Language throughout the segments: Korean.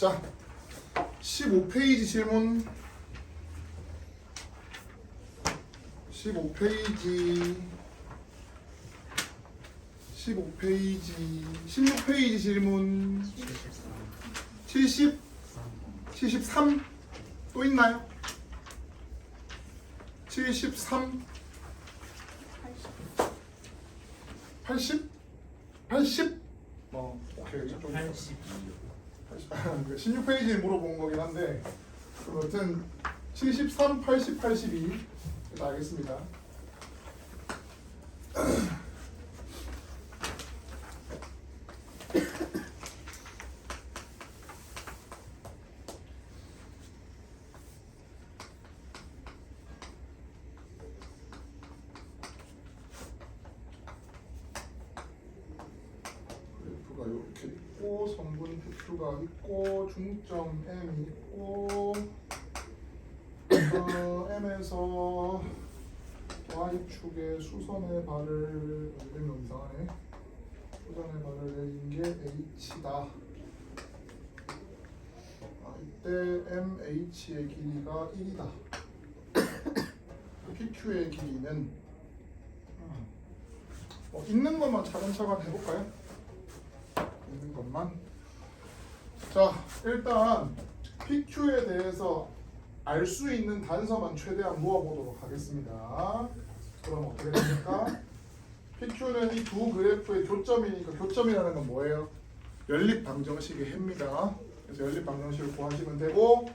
자, 15페이지 질문. 15페이지 16페이지 질문. 73 또 있나요? 73 80? 80? 오케이. 16페이지에 물어본 거긴 한데 아무튼 73, 80, 82 일단 알겠습니다. 그래프가 이렇게 있고 성분 P가 있고 중점 M이 있고 M에서 Y축에 수선의 발을 너무 이상하네. 수선의 발을 내린 게 H다. 이때 MH의 길이가 1이다. PQ의 길이는 있는 것만 차근차근 해볼까요? 있는 것만. 자, 일단 PQ에 대해서 알 수 있는 단서만 최대한 모아보도록 하겠습니다. 그럼 어떻게 됩니까? PQ는 이 두 그래프의 교점이니까 교점이라는 건 뭐예요? 연립방정식의 해입니다. 그래서 연립방정식을 구하시면 되고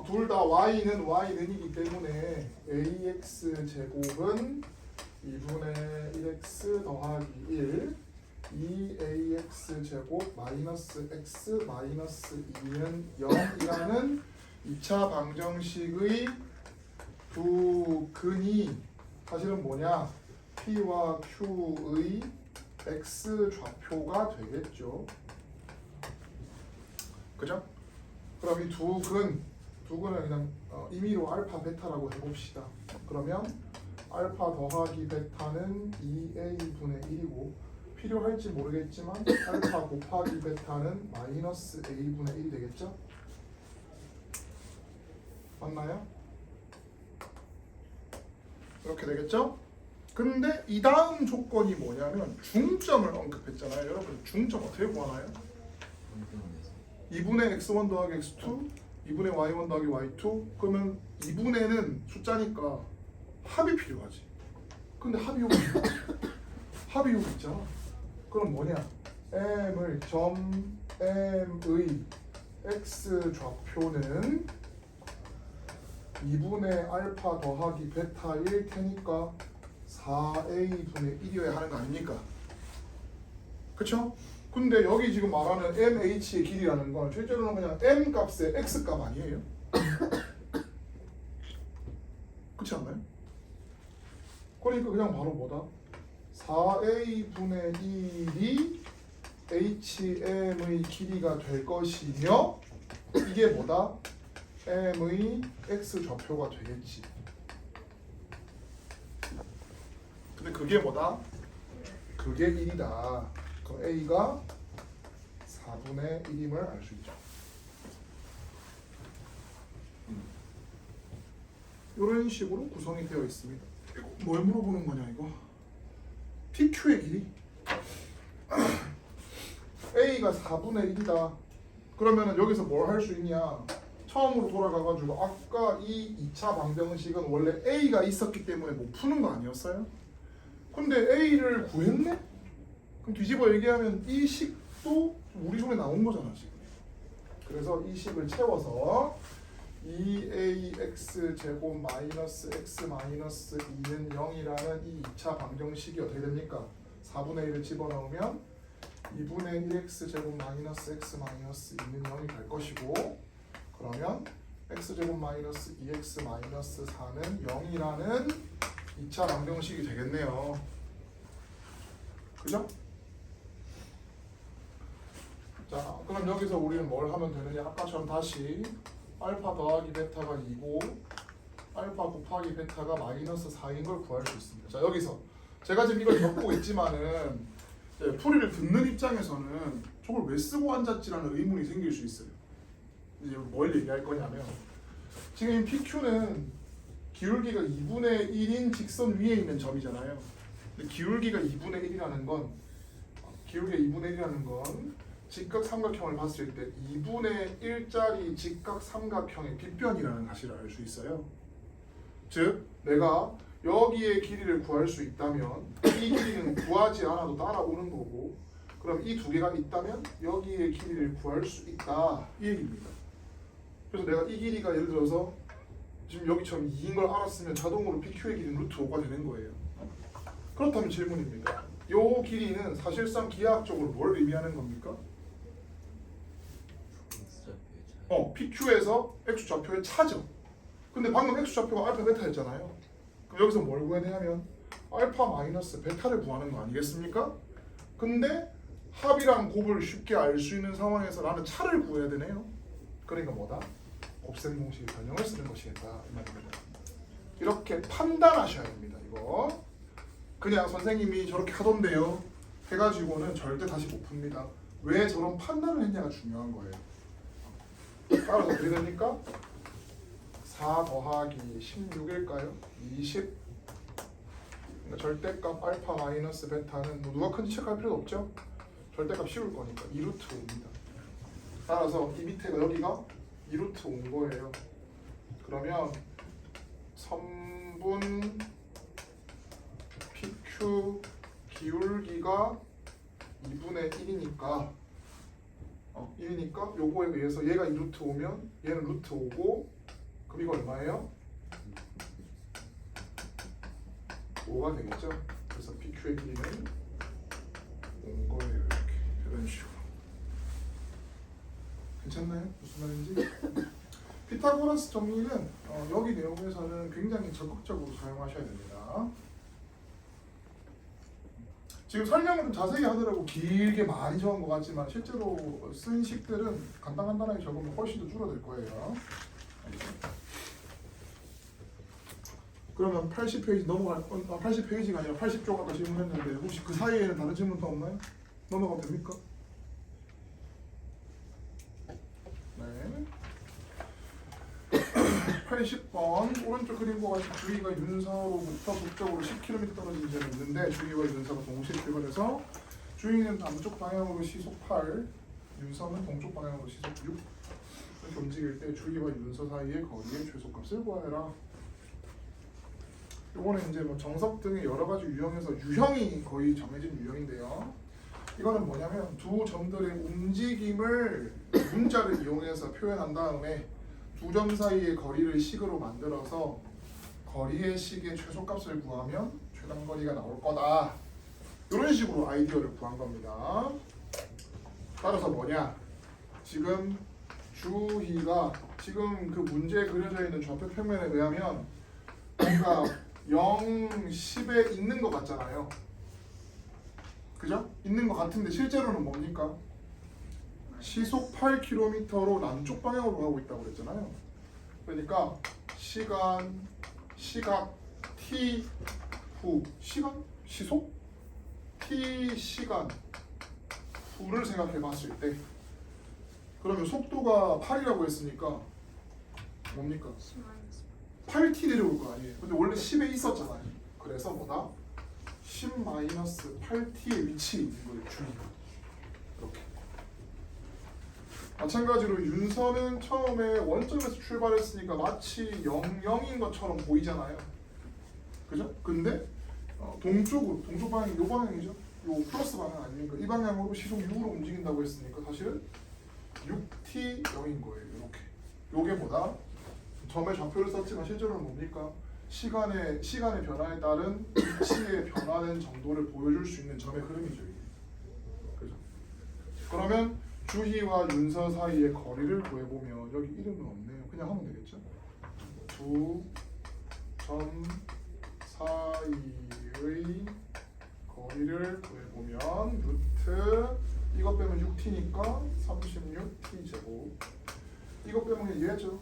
둘 다 y는 y는이기 때문에 ax 제곱은 2분의 1x 더하기 1 2ax 제곱 마이너스 x 마이너스 2는 0이라는 2차 방정식의 두 근이 사실은 뭐냐? P와 Q의 x 좌표가 되겠죠. 그죠? 그럼 이 두 근을 그냥 임의로 알파 베타라고 해봅시다. 그러면 알파 더하기 베타는 2a분의 1이고 필요할지 모르겠지만 알파 곱하기 베타는 마이너스 a분의 1이 되겠죠? 맞나요? 이렇게 되겠죠? 근데 이 다음 조건이 뭐냐면 중점을 언급했잖아요. 여러분 중점 어떻게 구하나요? 2분의 x1 더하기 x2 2분의 y1 더하기 y2 그러면 2분의는 숫자니까 합이 필요하지. 근데 합이 여기 합이 여기 있잖아. 그럼 뭐냐? m을 점 m의 x 좌표는 2분의 알파 더하기 베타일 테니까 4a분의 1이어야 하는 거 아닙니까? 그쵸? 근데 여기 지금 말하는 MH의 길이라는 건 실제로는 그냥 M 값의 X 값 아니에요? 그렇지 않나요? 그러니까 그냥 바로 뭐다? 4a분의 1이 HM의 길이가 될 것이며 이게 뭐다? M의 X 좌표가 되겠지. 근데 그게 뭐다? 그게 1이다. 그럼 A가 4분의 1임을 알 수 있죠. 이런 식으로 구성이 되어 있습니다. 이거 뭘 물어보는 거냐 이거? PQ의 길이? A가 4분의 1이다. 그러면은 여기서 뭘 할 수 있냐? 처음으로 돌아가가지고 아까 이 2차 방정식은 원래 A가 있었기 때문에 못 푸는 거 아니었어요? 근데 A를 구했네? 그럼 뒤집어 얘기하면 이 식도 우리 손에 나온 거잖아 지금. 그래서 이 식을 채워서 2ax 제곱 마이너스 x 마이너스 2는 0이라는 이 2차 방정식이 어떻게 됩니까? 4분의 1을 집어넣으면 2분의 1x 제곱 마이너스 x 마이너스 2는 0이 될 것이고 그러면 x 제곱 마이너스 2x 마이너스 4는 0이라는 2차 방정식이 되겠네요. 그죠? 자, 그럼 여기서 우리는 뭘 하면 되느냐? 아까처럼 다시 알파 더하기 베타가 2고 알파 곱하기 베타가 마이너스 4인 걸 구할 수 있습니다. 자, 여기서 제가 지금 이걸 적고 있지만은 풀이를 듣는 입장에서는 저걸 왜 쓰고 앉았지라는 의문이 생길 수 있어요. 이제 뭘 얘기할 거냐면 지금 이 PQ는 기울기가 2분의 1인 직선 위에 있는 점이잖아요. 근데 기울기가 2분의 1이라는 건 직각 삼각형을 봤을 때 2분의 1짜리 직각 삼각형의 빗변이라는 사실을 알 수 있어요. 즉 내가 여기의 길이를 구할 수 있다면 이 길이는 구하지 않아도 따라오는 거고, 그럼 이 두 개가 있다면 여기의 길이를 구할 수 있다 이 얘기입니다. 그래서 내가 이 길이가 예를 들어서 지금 여기처럼 2인 걸 알았으면 자동으로 PQ의 길이는 루트 5가 되는 거예요. 그렇다면 질문입니다. 요 길이는 사실상 기하학적으로 뭘 의미하는 겁니까? PQ에서 X좌표의 차죠. 근데 방금 X좌표가 알파 베타였잖아요. 그럼 여기서 뭘 구해야 되냐면 알파 마이너스 베타를 구하는 거 아니겠습니까? 근데 합이랑 곱을 쉽게 알 수 있는 상황에서 나는 차를 구해야 되네요. 그러니까 뭐다? 곱셈 공식의 변형을 쓰는 것이겠다 이 말입니다. 이렇게 판단하셔야 됩니다. 이거 그냥 선생님이 저렇게 하던데요 해가지고는 절대 다시 못 풉니다. 왜 저런 판단을 했냐가 중요한 거예요. 따라서 어떻게 됩니까? 4 더하기 16일까요? 20. 그러니까 절대값 알파 마이너스 베타는 뭐 누가 큰지 체크할 필요도 없죠? 절대값 씌울 거니까 2루트 5입니다. 따라서 이 밑에가 여기가 2루트 5인 거예요. 그러면 선분 PQ 기울기가 2분의 1이니까 1이니까 요거에 의해서 얘가 2루트 5면 얘는 루트 5고, 그럼 이거 얼마예요? 5가 되겠죠? 그래서 PQ의 길이는 5인 거예요. 이렇게 이런 식으로. 괜찮나요? 무슨 말인지? 피타고라스 정리는 여기 내용에서는 굉장히 적극적으로 사용하셔야 됩니다. 지금 설명을 좀 자세히 하더라고 길게 많이 적은 것 같지만 실제로 쓴 식들은 간단하게 적으면 훨씬 더 줄어들 거예요. 그러면 80페이지 넘어갈 80페이지가 아니라 80쪽 아까 질문했는데 혹시 그 사이에는 다른 질문 더 없나요? 넘어가면 됩니까? 네. 80번 오른쪽 그림과 같이 주위가 윤서로부터 북쪽으로 10km 떨어진 지점이 있는데 주위와 윤서가 동시에 출발해서 주위는 남쪽 방향으로 시속 8, 윤서는 동쪽 방향으로 시속 6 이렇게 움직일 때 주위와 윤서 사이의 거리의 최소값을 구하라. 요거는 이제 뭐 정석 등의 여러 가지 유형에서 유형이 거의 정해진 유형인데요. 이거는 뭐냐면 두 점들의 움직임을 문자를 이용해서 표현한 다음에 두 점 사이의 거리를 식으로 만들어서 거리의 식의 최소값을 구하면 최단거리가 나올 거다. 이런 식으로 아이디어를 구한 겁니다. 따라서 뭐냐? 지금 주희가 지금 그 문제에 그려져 있는 좌표 평면에 의하면 뭔가 0, 10에 있는 것 같잖아요. 그죠? 있는 것 같은데 실제로는 뭡니까? 시속 8km로 남쪽 방향으로 가고 있다고 그랬잖아요. 그러니까 시각 t 후 시속 t 시간 후를 생각해 봤을 때 그러면 속도가 8이라고 했으니까 뭡니까? 8t 내려올 거 아니에요. 근데 원래 10에 있었잖아요. 그래서 뭐다? 10-8t의 위치에 있는 거예요. 주위가 이렇게. 마찬가지로 윤서는 처음에 원점에서 출발했으니까 마치 0인 것처럼 보이잖아요. 그죠? 근데 동쪽 방향이 요 방향이죠. 요 플러스 방향 아닙니까? 이 방향으로 시속 6으로 움직인다고 했으니까 사실은 6t 0인 거예요. 이렇게. 요게 뭐다? 점의 좌표를 썼지만 실제로는 뭡니까? 시간의 변화에 따른 위치의 변화된 정도를 보여줄 수 있는 점의 흐름이죠. 이게. 그죠? 그러면 주희와 윤서 사이의 거리를 구해보면 여기 이름은 없네요. 그냥 하면 되겠죠? 두 점 사이의 거리를 구해보면 루트 이것 빼면 6t니까 36t 제곱 이것 빼면 얘죠.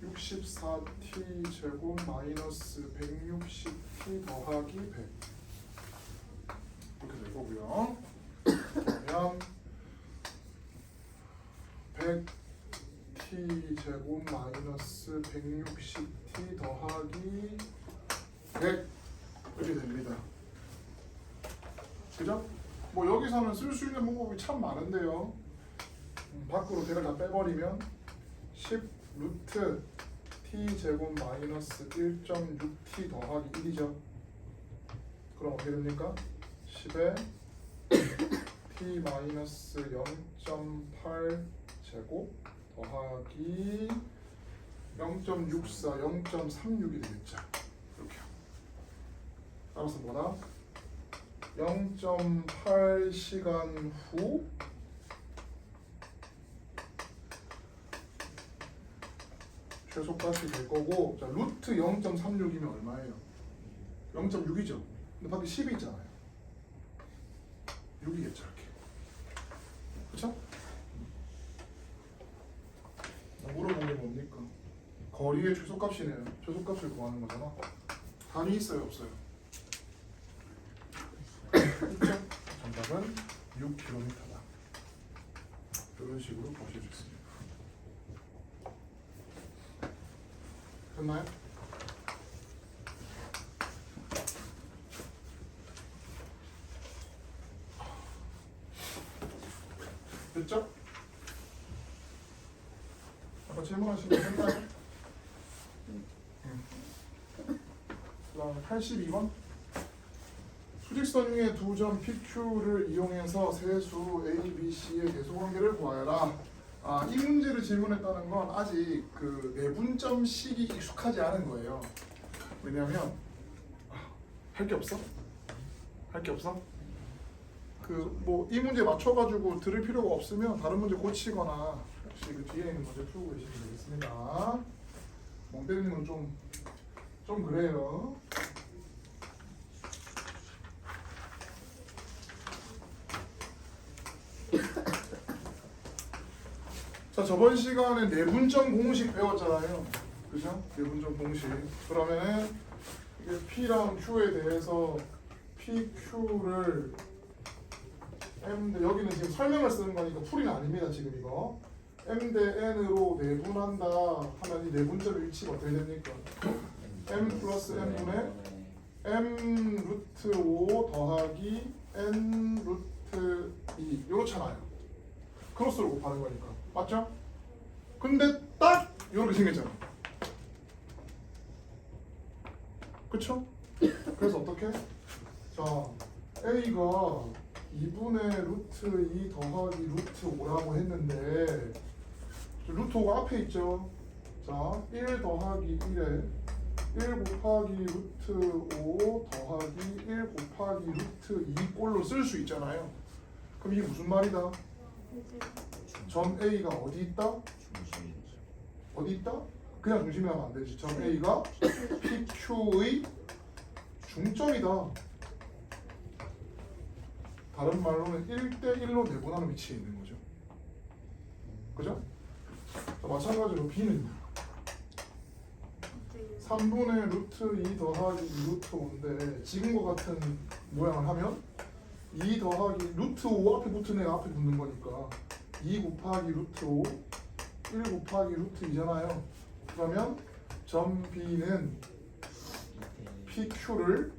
64t 제곱 마이너스 160t 더하기 100 이렇게 될 거고요. 그러면 100t 제곱 마이너스 160t 더하기 100 이렇게 됩니다. 그죠? 뭐 여기서는 쓸 수 있는 방법이 참 많은데요. 밖으로 대를 다 빼버리면 10 루트 t 제곱 마이너스 1.6t 더하기 1이죠. 그럼 어떻게 됩니까? 10에 t 마이너스 0.8 제곱 더하기 0.64, 0.36이 되겠죠. 이렇게. 따라서 뭐다? 0.8시간 후 최소값이 될 거고, 자 루트 0.36이면 얼마예요? 0.6이죠. 근데 밖에 10이 있잖아요. 6이겠죠 이렇게. 그렇죠? 물어본 게 뭡니까? 거리의 최소값이네요. 최소값을 구하는 거잖아. 단위 있어요 없어요? 있죠? 정답은 6km다. 이런 식으로 보실 수 있습니다. 됐나요? 됐죠? 아까 질문하신 거 했나요? 그다음 82번 수직선 중에 두 점 PQ를 이용해서 세수 A, B, C의 계수관계를 구하여라. 이 문제를 질문했다는 건 아직 그 내분점식이 익숙하지 않은 거예요. 왜냐하면 할 게 없어? 할 게 없어? 그 뭐 이 문제 맞춰가지고 들을 필요가 없으면 다른 문제 고치거나 혹시 그 뒤에 있는 문제 풀고 계시면 되겠습니다. 멍 때리는 건 좀 그래요. 자, 저번 시간에 내분점 공식 배웠잖아요. 그죠? 내분점 공식. 그러면은 이게 P랑 Q에 대해서 PQ를 M 대 여기는 지금 설명을 쓰는 거니까 풀이는 아닙니다. 지금 이거 M 대 N으로 내분한다 하면 이 내분점 위치가 어떻게 됩니까? M 플러스 N분의 M 루트 5 더하기 N 루트 2 이렇잖아요. 크로스로 곱하는 거니까. 맞죠? 근데 딱 이렇게 생겼잖아. 그쵸? 그래서 어떻게? 자, A가 2분의 루트 2 더하기 루트 5라고 했는데 루트 5가 앞에 있죠? 자, 1 더하기 1에 1 곱하기 루트 5 더하기 1 곱하기 루트 2 꼴로 쓸 수 있잖아요. 그럼 이게 무슨 말이다? 점 A가 어디 있다? 어디 있다? 그냥 중심이 하면 안 되지. 점 A가 PQ의 중점이다. 다른 말로는 1대1로 내분하는 위치에 있는 거죠. 그죠? 마찬가지로 B는 3분의 루트 2 더하기 2 루트 5인데 지금과 같은 모양을 하면 2 더하기 루트 5 앞에 붙은 애가 앞에 붙는 거니까 2 곱하기 루트 5 1 곱하기 루트 2잖아요. 그러면 점 B는 PQ를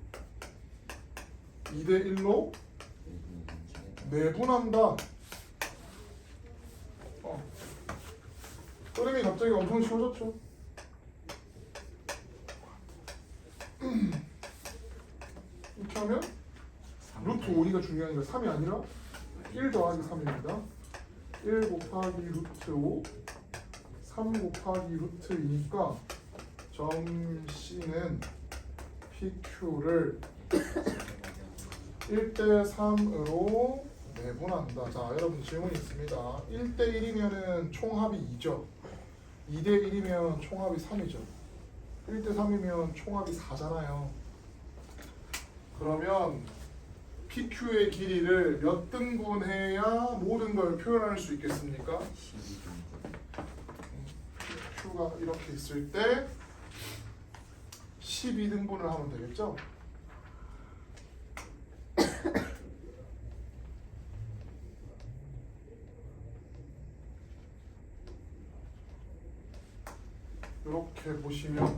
2대1로 내분한다. 흐름이 갑자기 엄청 쉬워졌죠. 이렇게 하면 루트 5가 중요한 게 3이 아니라 1 더하기 3입니다. 1 곱하기 루트 5 3 곱하기 루트 2니까 점 C는 PQ를 1대3으로 내분한다. 자, 여러분 질문이 있습니다. 1대1이면 총합이 2죠. 2대1이면 총합이 3이죠. 1대3이면 총합이 4잖아요. 그러면 PQ의 길이를 몇 등분해야 모든 걸 표현할 수 있겠습니까? PQ가 이렇게 있을 때 12등분을 하면 되겠죠? 이렇게 보시면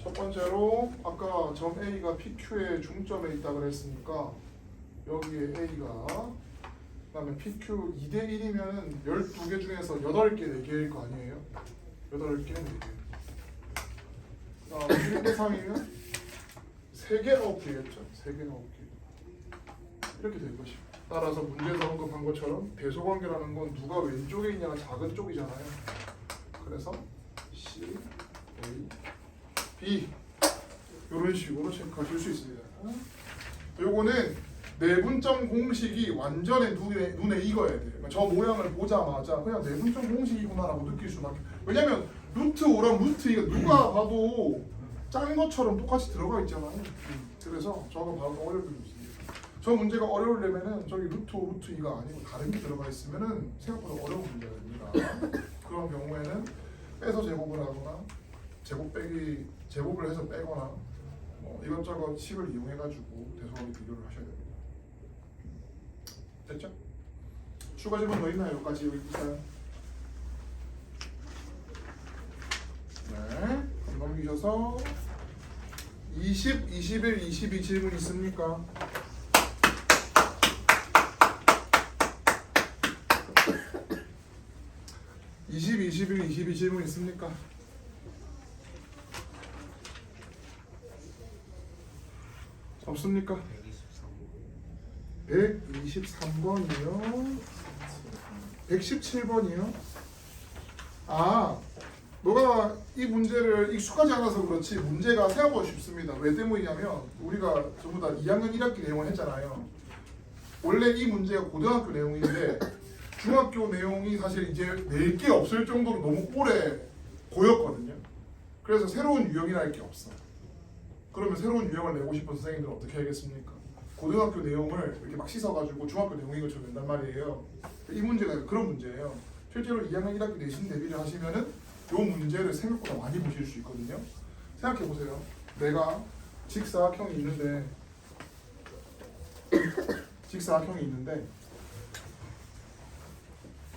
첫 번째로 아까 점 A가 PQ의 중점에 있다 그랬으니까 여기에 A가 그다음에 PQ 2대 1이면 12개 중에서 8개 4개일 거 아니에요? 8개 4개. 그다음에 1대 3이면 3개 9개겠죠. 3개 9개. 이렇게 될 것이고. 따라서 문제에서 언급한 것처럼 대소관계라는 건 누가 왼쪽에 있냐가 작은 쪽이잖아요. 그래서 C, A, B 이런 식으로 가질 수 있습니다. 요거는 내분점 공식이 완전히 눈에 익어야 돼요. 그러니까 저 모양을 보자마자 그냥 내분점 공식이구나라고 느낄 수밖에. 왜냐면 루트 5랑 루트 2가 누가 봐도 짠 것처럼 똑같이 들어가 있잖아요. 그래서 저거 봐도 어려울 수 있습니다. 저 문제가 어려우려면은 저기 루트 5, 루트 2가 아니고 다른 게 들어가 있으면은 생각보다 어려운 문제가 됩니다. 그런 경우에는 빼서 제곱을 하거나 제곱을 해서 빼거나 뭐 이것저것 식을 이용해가지고 대소하기 비교를 하셔야 됩니다. 됐죠? 추가 질문 더 있나요? 여기까지 여기 있어요. 네, 넘기셔서 20, 21, 22 질문 있습니까? (20, 21, 22) 질문 있습니까? 없습니까? 123번이요. 117번이요. 아, 너가 이 문제를 익숙하지 않아서 그렇지 문제가 생각보다 쉽습니다. 왜 때문이냐면 우리가 전부 다 2학년 1학기 내용을 했잖아요. 원래 이 문제가 고등학교 내용인데 중학교 내용이 사실 이제 낼 게 없을 정도로 너무 오래 고였거든요. 그래서 새로운 유형이랄 게 없어. 그러면 새로운 유형을 내고 싶은 선생님들은 어떻게 하겠습니까? 고등학교 내용을 이렇게 막 씻어가지고 중학교 내용인 것처럼 낸단 말이에요. 이 문제가 그런 문제예요. 실제로 2학년 1학기 내신 대비를 하시면은 이 문제를 생각보다 많이 보실 수 있거든요. 생각해 보세요. 내가 직사각형이 있는데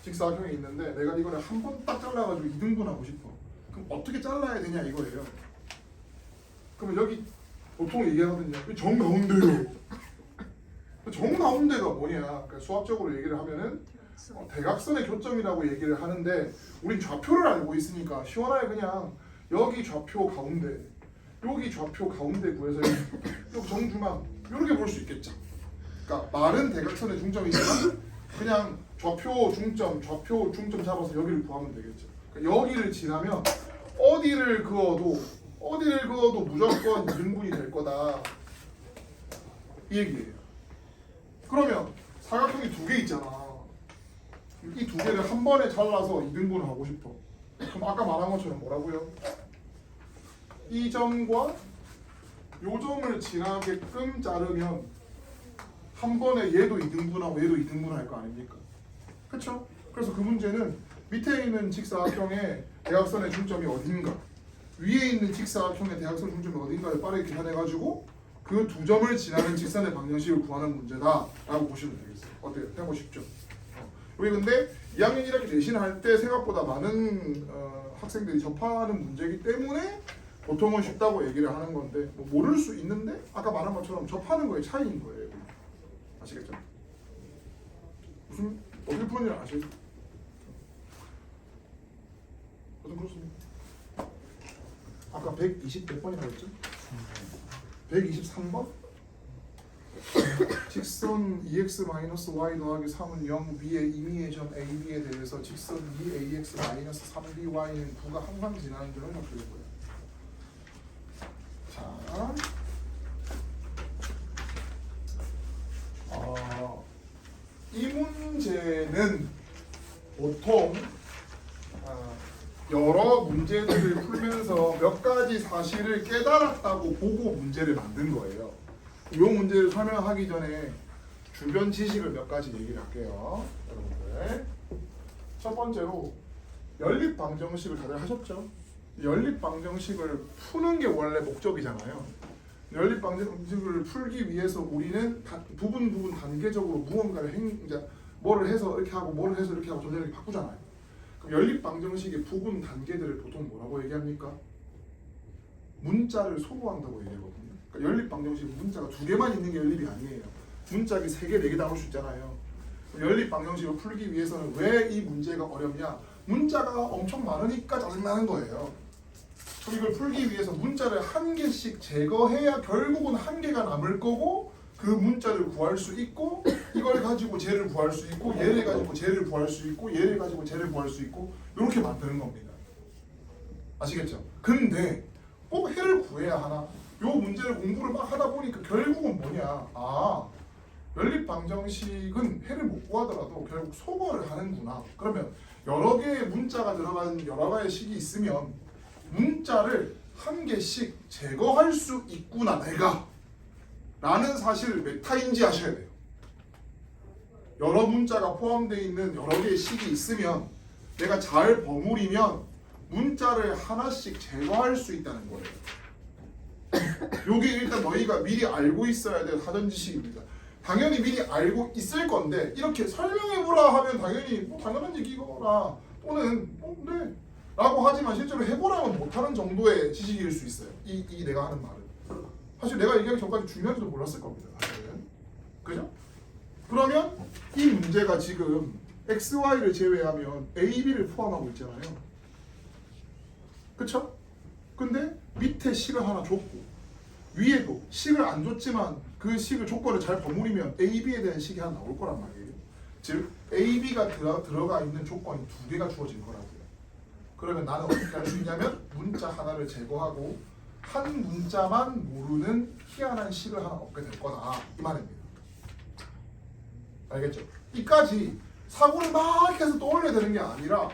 직사각형이 있는데 내가 이거를 한 번 딱 잘라가지고 2등분하고 싶어. 그럼 어떻게 잘라야 되냐 이거예요. 그러면 여기 보통 얘기하거든요. 정가운데요. 정가운데가 뭐냐? 그러니까 수학적으로 얘기를 하면은 대각선의 교점이라고 얘기를 하는데 우린 좌표를 알고 있으니까 시원하게 그냥 여기 좌표 가운데, 여기 좌표 가운데 구해서 여기 정중앙 이렇게 볼 수 있겠죠. 그러니까 말은 대각선의 중점이지만 그냥 좌표 중점 잡아서 여기를 구하면 되겠죠. 그러니까 여기를 지나면 어디를 그어도 무조건 2등분이 될 거다 이 얘기예요. 그러면 사각형이 2개 있잖아. 이 2개를 한 번에 잘라서 2등분을 하고 싶어. 그럼 아까 말한 것처럼 뭐라고요? 이 점과 요 점을 지나게끔 자르면 한 번에 얘도 2등분하고 얘도 2등분 할 거 아닙니까? 그쵸? 그래서 그 문제는 밑에 있는 직사각형의 대각선의 중점이 어딘가, 위에 있는 직사각형의 대각선 중점이 어딘가를 빠르게 계산해가지고 그 2점을 지나는 직선의 방정식을 구하는 문제다라고 보시면 되겠어요. 어때요? 해보고 싶죠? 우리 근데 2학년 1학기 내신할 때 생각보다 많은 학생들이 접하는 문제이기 때문에 보통은 쉽다고 얘기를 하는 건데 뭐 모를 수 있는데 아까 말한 것처럼 접하는 거의 차이인 거예요. 아시겠죠? 무슨 어떻게 푸는지 아시겠죠? 어떤 그렇습니까? 아까 120 몇 번이라고 했죠? 123번? 직선 2x-y 더하기 3은 0, b의 임의의 점 AB에 대해서 직선 2ax-3by는 부가 항상 지나는 점을 맞추는 거예요. 자, 이 문제는 보통 여러 문제들을 풀면서 몇 가지 사실을 깨달았다고 보고 문제를 만든 거예요. 이 문제를 설명하기 전에 주변 지식을 몇 가지 얘기를 할게요. 여러분들. 첫 번째로 연립방정식을 다들 하셨죠? 연립방정식을 푸는 게 원래 목적이잖아요. 연립방정식을 풀기 위해서 우리는 부분 단계적으로 무언가를 뭐를 해서 이렇게 하고 뭐를 해서 이렇게 하고 점점 이렇게 바꾸잖아요. 연립 방정식의 부분 단계들을 보통 뭐라고 얘기합니까? 문자를 소모한다고 얘기하거든요. 그러니까 연립 방정식은 문자가 두 개만 있는 게 연립이 아니에요. 문짝이 3개, 4개 나올 수 있잖아요. 연립 방정식을 풀기 위해서는 왜 이 문제가 어렵냐? 문자가 엄청 많으니까 짜증나는 거예요. 그럼 이걸 풀기 위해서 문자를 한 개씩 제거해야 결국은 한 개가 남을 거고 그 문자를 구할 수 있고 이걸 가지고 쟤를 구할 수 있고 얘를 가지고 쟤를 구할 수 있고 얘를 가지고 쟤를 구할 수 있고 이렇게 만드는 겁니다. 아시겠죠? 근데 꼭 해를 구해야 하나? 요 문제를 공부를 막 하다 보니까 결국은 뭐냐? 아, 연립 방정식은 해를 못 구하더라도 결국 소거를 하는구나. 그러면 여러 개의 문자가 들어간 여러 가지 식이 있으면 문자를 한 개씩 제거할 수 있구나 내가 라는 사실을 메타인지 하셔야 돼요. 여러 문자가 포함되어 있는 여러 개의 식이 있으면 내가 잘 버무리면 문자를 하나씩 제거할 수 있다는 거예요. 요게 일단 너희가 미리 알고 있어야 될 사전 지식입니다. 당연히 미리 알고 있을 건데 이렇게 설명해보라 하면 당연히 뭐 당연한 얘기거나 또는 네 라고 하지만 실제로 해보라면 못하는 정도의 지식일 수 있어요. 이 내가 하는 말은 사실 내가 얘기하기 전까지 중요한지도 몰랐을 겁니다. 사실은. 그죠? 그러면 이 문제가 지금 x, y를 제외하면 a, b를 포함하고 있잖아요. 그쵸? 근데 밑에 식을 하나 줬고 위에도 식을 안 줬지만 그 식을 조건을 잘 버무리면 a, b에 대한 식이 하나 나올 거란 말이에요. 즉 a, b가 들어가 있는 조건이 2개가 주어질 거라고요. 그러면 나는 어떻게 할 수 있냐면 문자 하나를 제거하고 한 문자만 모르는 희한한 식을 하나 얻게 될 거다 이 말입니다. 알겠죠? 이까지 사고를 막 해서 떠올려야 되는 게 아니라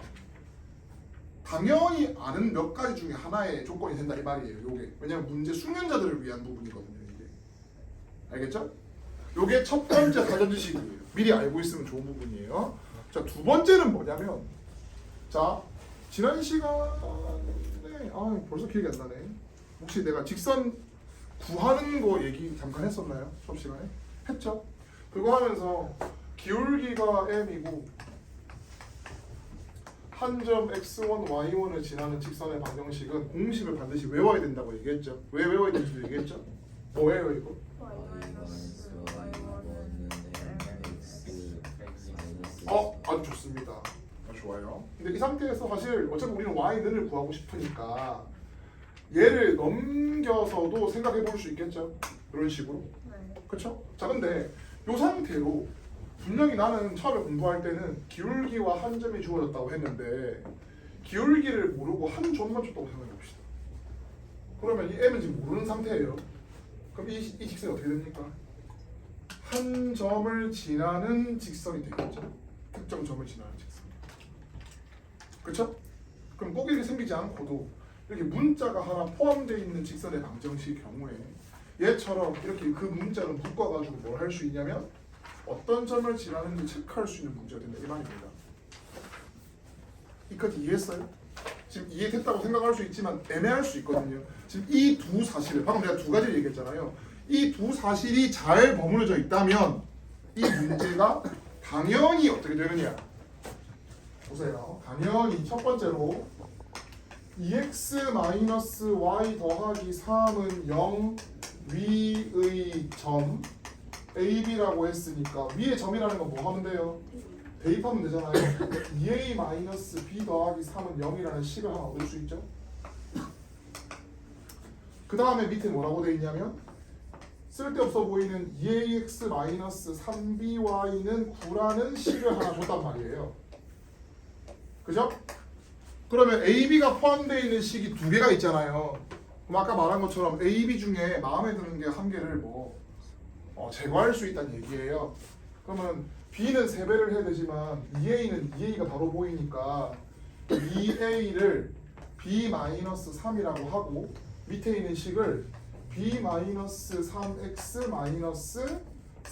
당연히 아는 몇 가지 중에 하나의 조건이 된다 이 말이에요. 요게 왜냐면 문제 숙련자들을 위한 부분이거든요. 이게 알겠죠? 요게 첫 번째 사전 지식이에요. 미리 알고 있으면 좋은 부분이에요. 자, 두 번째는 뭐냐면 자 지난 시간에 벌써 기억이 안 나네. 혹시 내가 직선 구하는 거 얘기 잠깐 했었나요? 수업 시간에? 했죠? 그거 하면서 기울기가 m이고 한 점 x1, y1을 지나는 직선의 방정식은 공식을 반드시 외워야 된다고 얘기했죠. 왜 외워야 되는지 얘기했죠? 뭐예요 이거? 아주 좋습니다. 좋아요. 근데 이 상태에서 사실 어차피 우리는 y는을 구하고 싶으니까 얘를 넘겨서도 생각해 볼 수 있겠죠? 이런 식으로. 네. 그쵸? 자, 근데 이 상태로 분명히 나는 처음에 공부할 때는 기울기와 한 점이 주어졌다고 했는데 기울기를 모르고 한 점만 줬다고 생각해 봅시다. 그러면 이 m은 지금 모르는 상태예요. 그럼 이 직선이 어떻게 됩니까? 한 점을 지나는 직선이 되겠죠? 특정 점을 지나는 직선. 그쵸? 그럼 꼭 이렇게 생기지 않고도 이렇게 문자가 하나 포함되어 있는 직선의 방정식의 경우에 얘처럼 이렇게 그 문자를 묶어가지고 뭘 할 수 있냐면 어떤 점을 지나는지 체크할 수 있는 문제가 된다 이 말입니다. 이까지 이해했어요? 지금 이해됐다고 생각할 수 있지만 애매할 수 있거든요. 지금 이 두 사실을 방금 내가 두 가지를 얘기했잖아요. 이 두 사실이 잘 버무려져 있다면 이 문제가 당연히 어떻게 되느냐 보세요. 당연히 첫 번째로 2x-y 더하기 3은 0 위의 점 AB라고 했으니까 위에 점이라는 건 뭐 하면 돼요? 대입하면 되잖아요. 2a-b 더하기 3은 0이라는 식을 하나 얻을 수 있죠. 그 다음에 밑에 뭐라고 돼 있냐면 쓸데없어 보이는 2ax-3by는 9라는 식을 하나 줬단 말이에요. 그죠? 그러면 AB가 포함되어 있는 식이 2개가 있잖아요. 그럼 아까 말한 것처럼 AB 중에 마음에 드는 게 한 개를 제거할 수 있다는 얘기예요. 그러면 B는 3배를 해야 되지만 2A는 2A가 바로 보이니까 2A를 B-3이라고 하고 밑에 있는 식을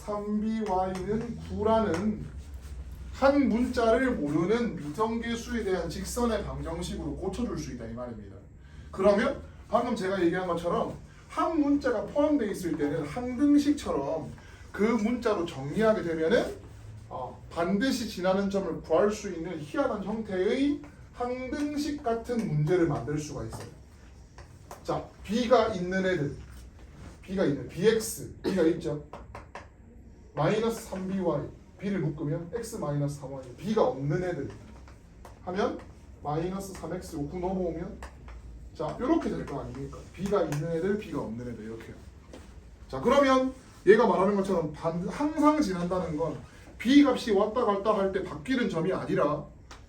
B-3x-3by는 9라는 한 문자를 모르는 미정계수에 대한 직선의 방정식으로 고쳐줄 수 있다 이 말입니다. 그러면 방금 제가 얘기한 것처럼 한 문자가 포함되어 있을 때는 항등식처럼 그 문자로 정리하게 되면은 반드시 지나는 점을 구할 수 있는 희한한 형태의 항등식 같은 문제를 만들 수가 있어요. 자, b가 있는 애들, b가 있는 bx, b가 있죠. 마이너스 3by, b를 묶으면 x 마이너스 3y, b가 없는 애들 하면 마이너스 3x 5 넘어오면 자 이렇게 될 거 아닙니까? b가 있는 애들, b가 없는 애들 이렇게요. 자 그러면 얘가 말하는 것처럼 항상 지난다는 건 b 값이 왔다 갔다 할 때 바뀌는 점이 아니라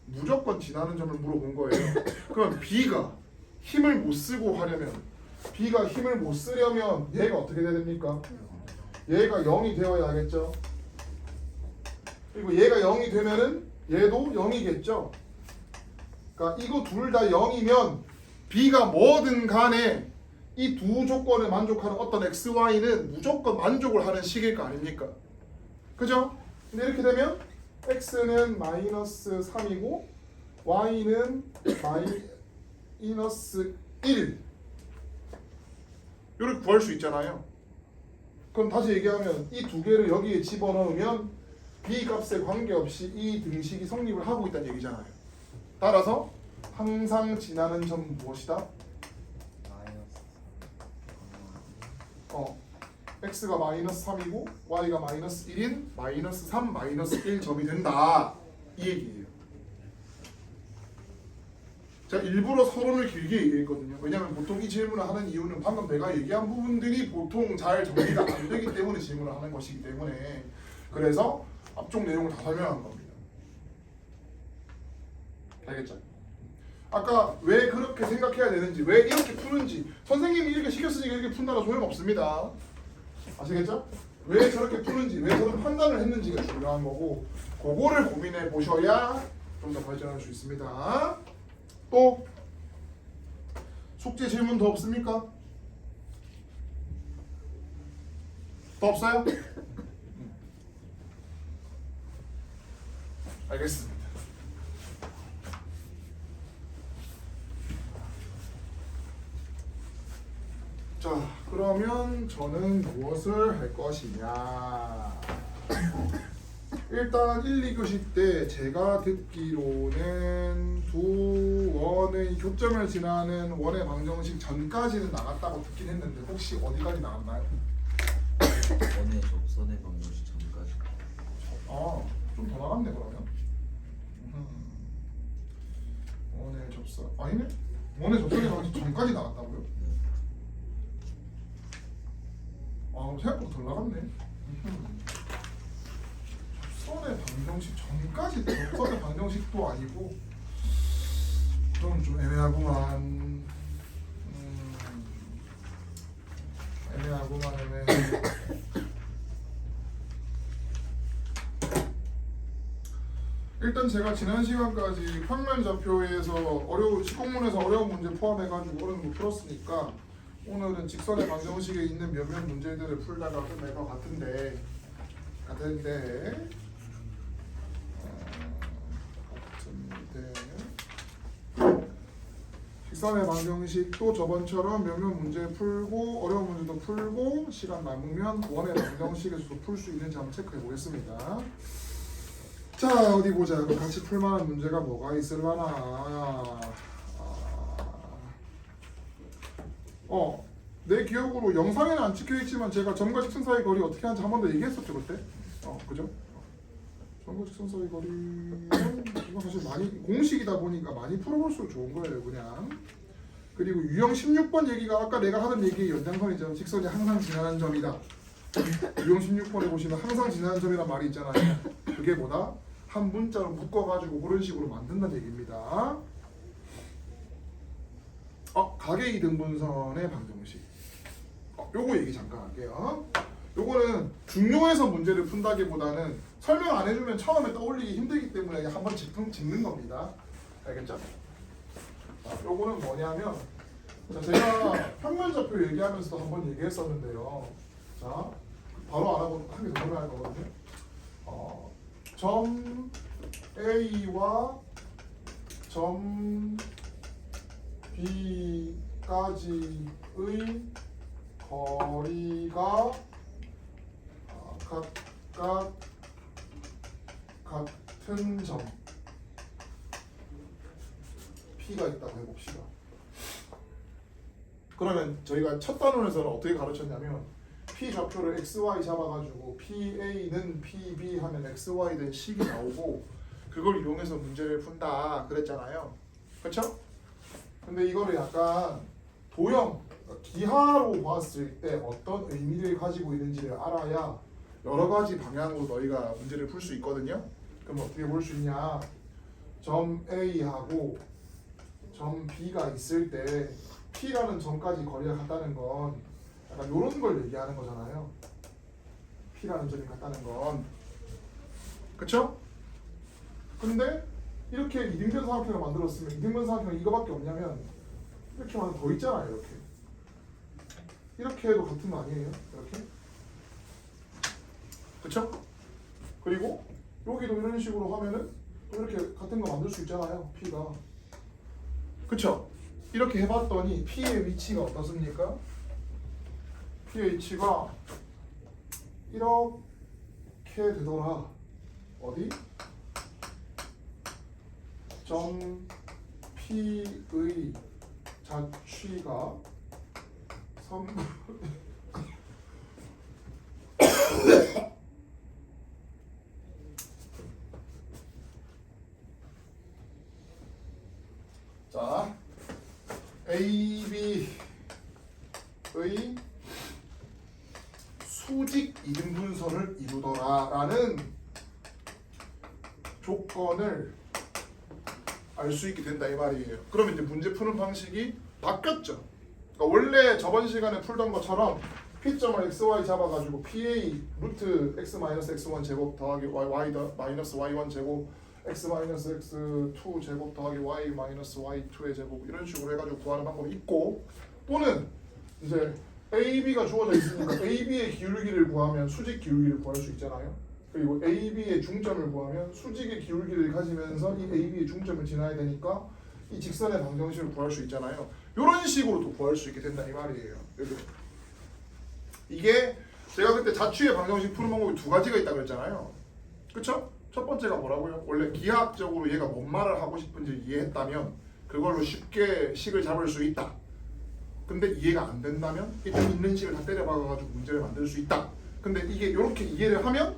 무조건 지나는 점을 물어본 거예요. 그럼 b가 힘을 못 쓰고 하려면 b가 힘을 못 쓰려면 얘가 어떻게 돼야 됩니까? 얘가 0이 되어야 하겠죠. 그리고 얘가 0이 되면은 얘도 0이겠죠. 그러니까 이거 둘 다 0이면 b가 뭐든 간에 이 두 조건을 만족하는 어떤 x, y는 무조건 만족을 하는 식일 거 아닙니까? 그죠? 근데 이렇게 되면 x는 마이너스 3이고 y는 마이너스 1 이렇게 구할 수 있잖아요. 그럼 다시 얘기하면 이 두 개를 여기에 집어넣으면 b 값에 관계없이 이 등식이 성립을 하고 있다는 얘기잖아요. 따라서 항상 지나는 점은 무엇이다? x가 마이너스 3이고 y가 마이너스 1인 마이너스 3 마이너스 1 점이 된다 이 얘기예요. 제가 일부러 서론을 길게 얘기했거든요. 왜냐하면 보통 이 질문을 하는 이유는 방금 내가 얘기한 부분들이 보통 잘 정리가 안 되기 때문에 질문을 하는 것이기 때문에 그래서 앞쪽 내용을 다 설명한 겁니다. 알겠죠? 아까 왜 그렇게 생각해야 되는지, 왜 이렇게 푸는지 선생님이 이렇게 시켰으니까 이렇게 푼다라 소용없습니다. 아시겠죠? 왜 저렇게 푸는지, 왜 저런 판단을 했는지가 중요한 거고 그거를 고민해 보셔야 좀 더 발전할 수 있습니다. 또 숙제 질문 더 없습니까? 더 없어요? 알겠습니다. 자, 그러면 저는 무엇을 할 것이냐? 일단 1, 2교시 때 제가 듣기로는 두 원의 교점을 지나는 원의 방정식 전까지는 나갔다고 듣긴 했는데 혹시 어디까지 나갔나요? 원의 접선의 방정식 전까지. 좀 더 나갔네 그러면. 원의 접선 아니네? 원의 접선의 방정식 전까지 나갔다고요? 생각보다 덜 나갔네. 접선의 방정식 전까지 접선의 방정식도 아니고 그럼 좀 애매하구만. 애매하구만. 일단 제가 지난 시간까지 평면좌표에서 시공문에서 어려운 문제 포함해가지고 어려운 거 풀었으니까 오늘은 직선의 방정식에 있는 몇몇 문제들을 풀다가 끝낼 것 같은데 직선의 방정식도 저번처럼 몇몇 문제 풀고 어려운 문제도 풀고 시간 남으면 원의 방정식에서도 풀 수 있는지 한번 체크해 보겠습니다. 자 어디 보자. 같이 풀만한 문제가 뭐가 있을라나. 내 기억으로 영상에는 안 찍혀있지만 제가 점과 직선 사이 거리 어떻게 하는지 한 번 더 얘기했었죠 그때? 그죠? 점과 직선 사이 거리는 이거 사실 많이 공식이다 보니까 많이 풀어볼수록 좋은 거예요 그냥. 그리고 유형 16번 얘기가 아까 내가 하던 얘기의 연장선이죠. 직선이 항상 지나는 점이다. 유형 16번에 보시면 항상 지나는 점이란 말이 있잖아요. 그게 뭐다? 한 문자로 묶어가지고 그런 식으로 만든다는 얘기입니다. 가계 이등분선의 방정식. 요거 얘기 잠깐 할게요. 요거는 중요해서 문제를 푼다기보다는 설명 안 해주면 처음에 떠올리기 힘들기 때문에 한번 짚는 겁니다. 알겠죠? 요거는 뭐냐면 제가 평면좌표 얘기하면서도 한번 얘기했었는데요. 자, 바로 안 하고 한 개 더 설명할 거거든요. 점 A와 점 B까지의 거리가 각각 같은 점 P가 있다고 해봅시다. 그러면 저희가 첫 단원에서는 어떻게 가르쳤냐면 P 좌표를 XY 잡아가지고 PA는 PB 하면 XY 된 식이 나오고 그걸 이용해서 문제를 푼다 그랬잖아요. 그렇죠? 근데 이거를 약간 도형, 기하로 봤을 때 어떤 의미를 가지고 있는지를 알아야 여러 가지 방향으로 너희가 문제를 풀 수 있거든요. 그럼 어떻게 볼 수 있냐? 점 A하고 점 B가 있을 때 P라는 점까지 거리가 같다는 건 약간 이런 걸 얘기하는 거잖아요. P라는 점이 같다는 건. 그쵸? 근데 이렇게 이등변 삼각형을 만들었으면 이등변 삼각형이 이거밖에 없냐면 이렇게 하면 더 있잖아요. 이렇게 해도 같은 거 아니에요? 이렇게? 그쵸? 그리고 여기도 이런 식으로 하면은 또 이렇게 같은 거 만들 수 있잖아요. P가. 그쵸? 이렇게 해봤더니 P의 위치가 어떻습니까? P의 위치가 이렇게 되더라. 어디? 점 P의 자취가 자, AB의 수직 이등분선을 이루더라라는 조건을 알 수 있게 된다 이 말이에요. 그러면 이제 문제 푸는 방식이 바뀌었죠. 그러니까 원래 저번 시간에 풀던 것처럼 P점을 XY 잡아가지고 PA 루트 X 마이너스 X1 제곱 더하기 Y 마이너스 Y1 제곱 X 마이너스 X2 제곱 더하기 Y 마이너스 Y2의 제곱 이런 식으로 해가지고 구하는 방법이 있고 또는 이제 AB가 주어져 있으니까 AB의 기울기를 구하면 수직 기울기를 구할 수 있잖아요. 그리고 AB의 중점을 구하면 수직의 기울기를 가지면서 이 AB의 중점을 지나야 되니까 이 직선의 방정식을 구할 수 있잖아요. 이런 식으로도 구할 수 있게 된다 이 말이에요. 이게 제가 그때 자취의 방정식 푸는 방법이 두 가지가 있다고 했잖아요. 그쵸? 첫 번째가 뭐라고요? 원래 기하학적으로 얘가 뭔 말을 하고 싶은지 이해했다면 그걸로 쉽게 식을 잡을 수 있다. 근데 이해가 안 된다면 일단 있는 식을 다 때려박아가지고 문제를 만들 수 있다. 근데 이게 이렇게 이해를 하면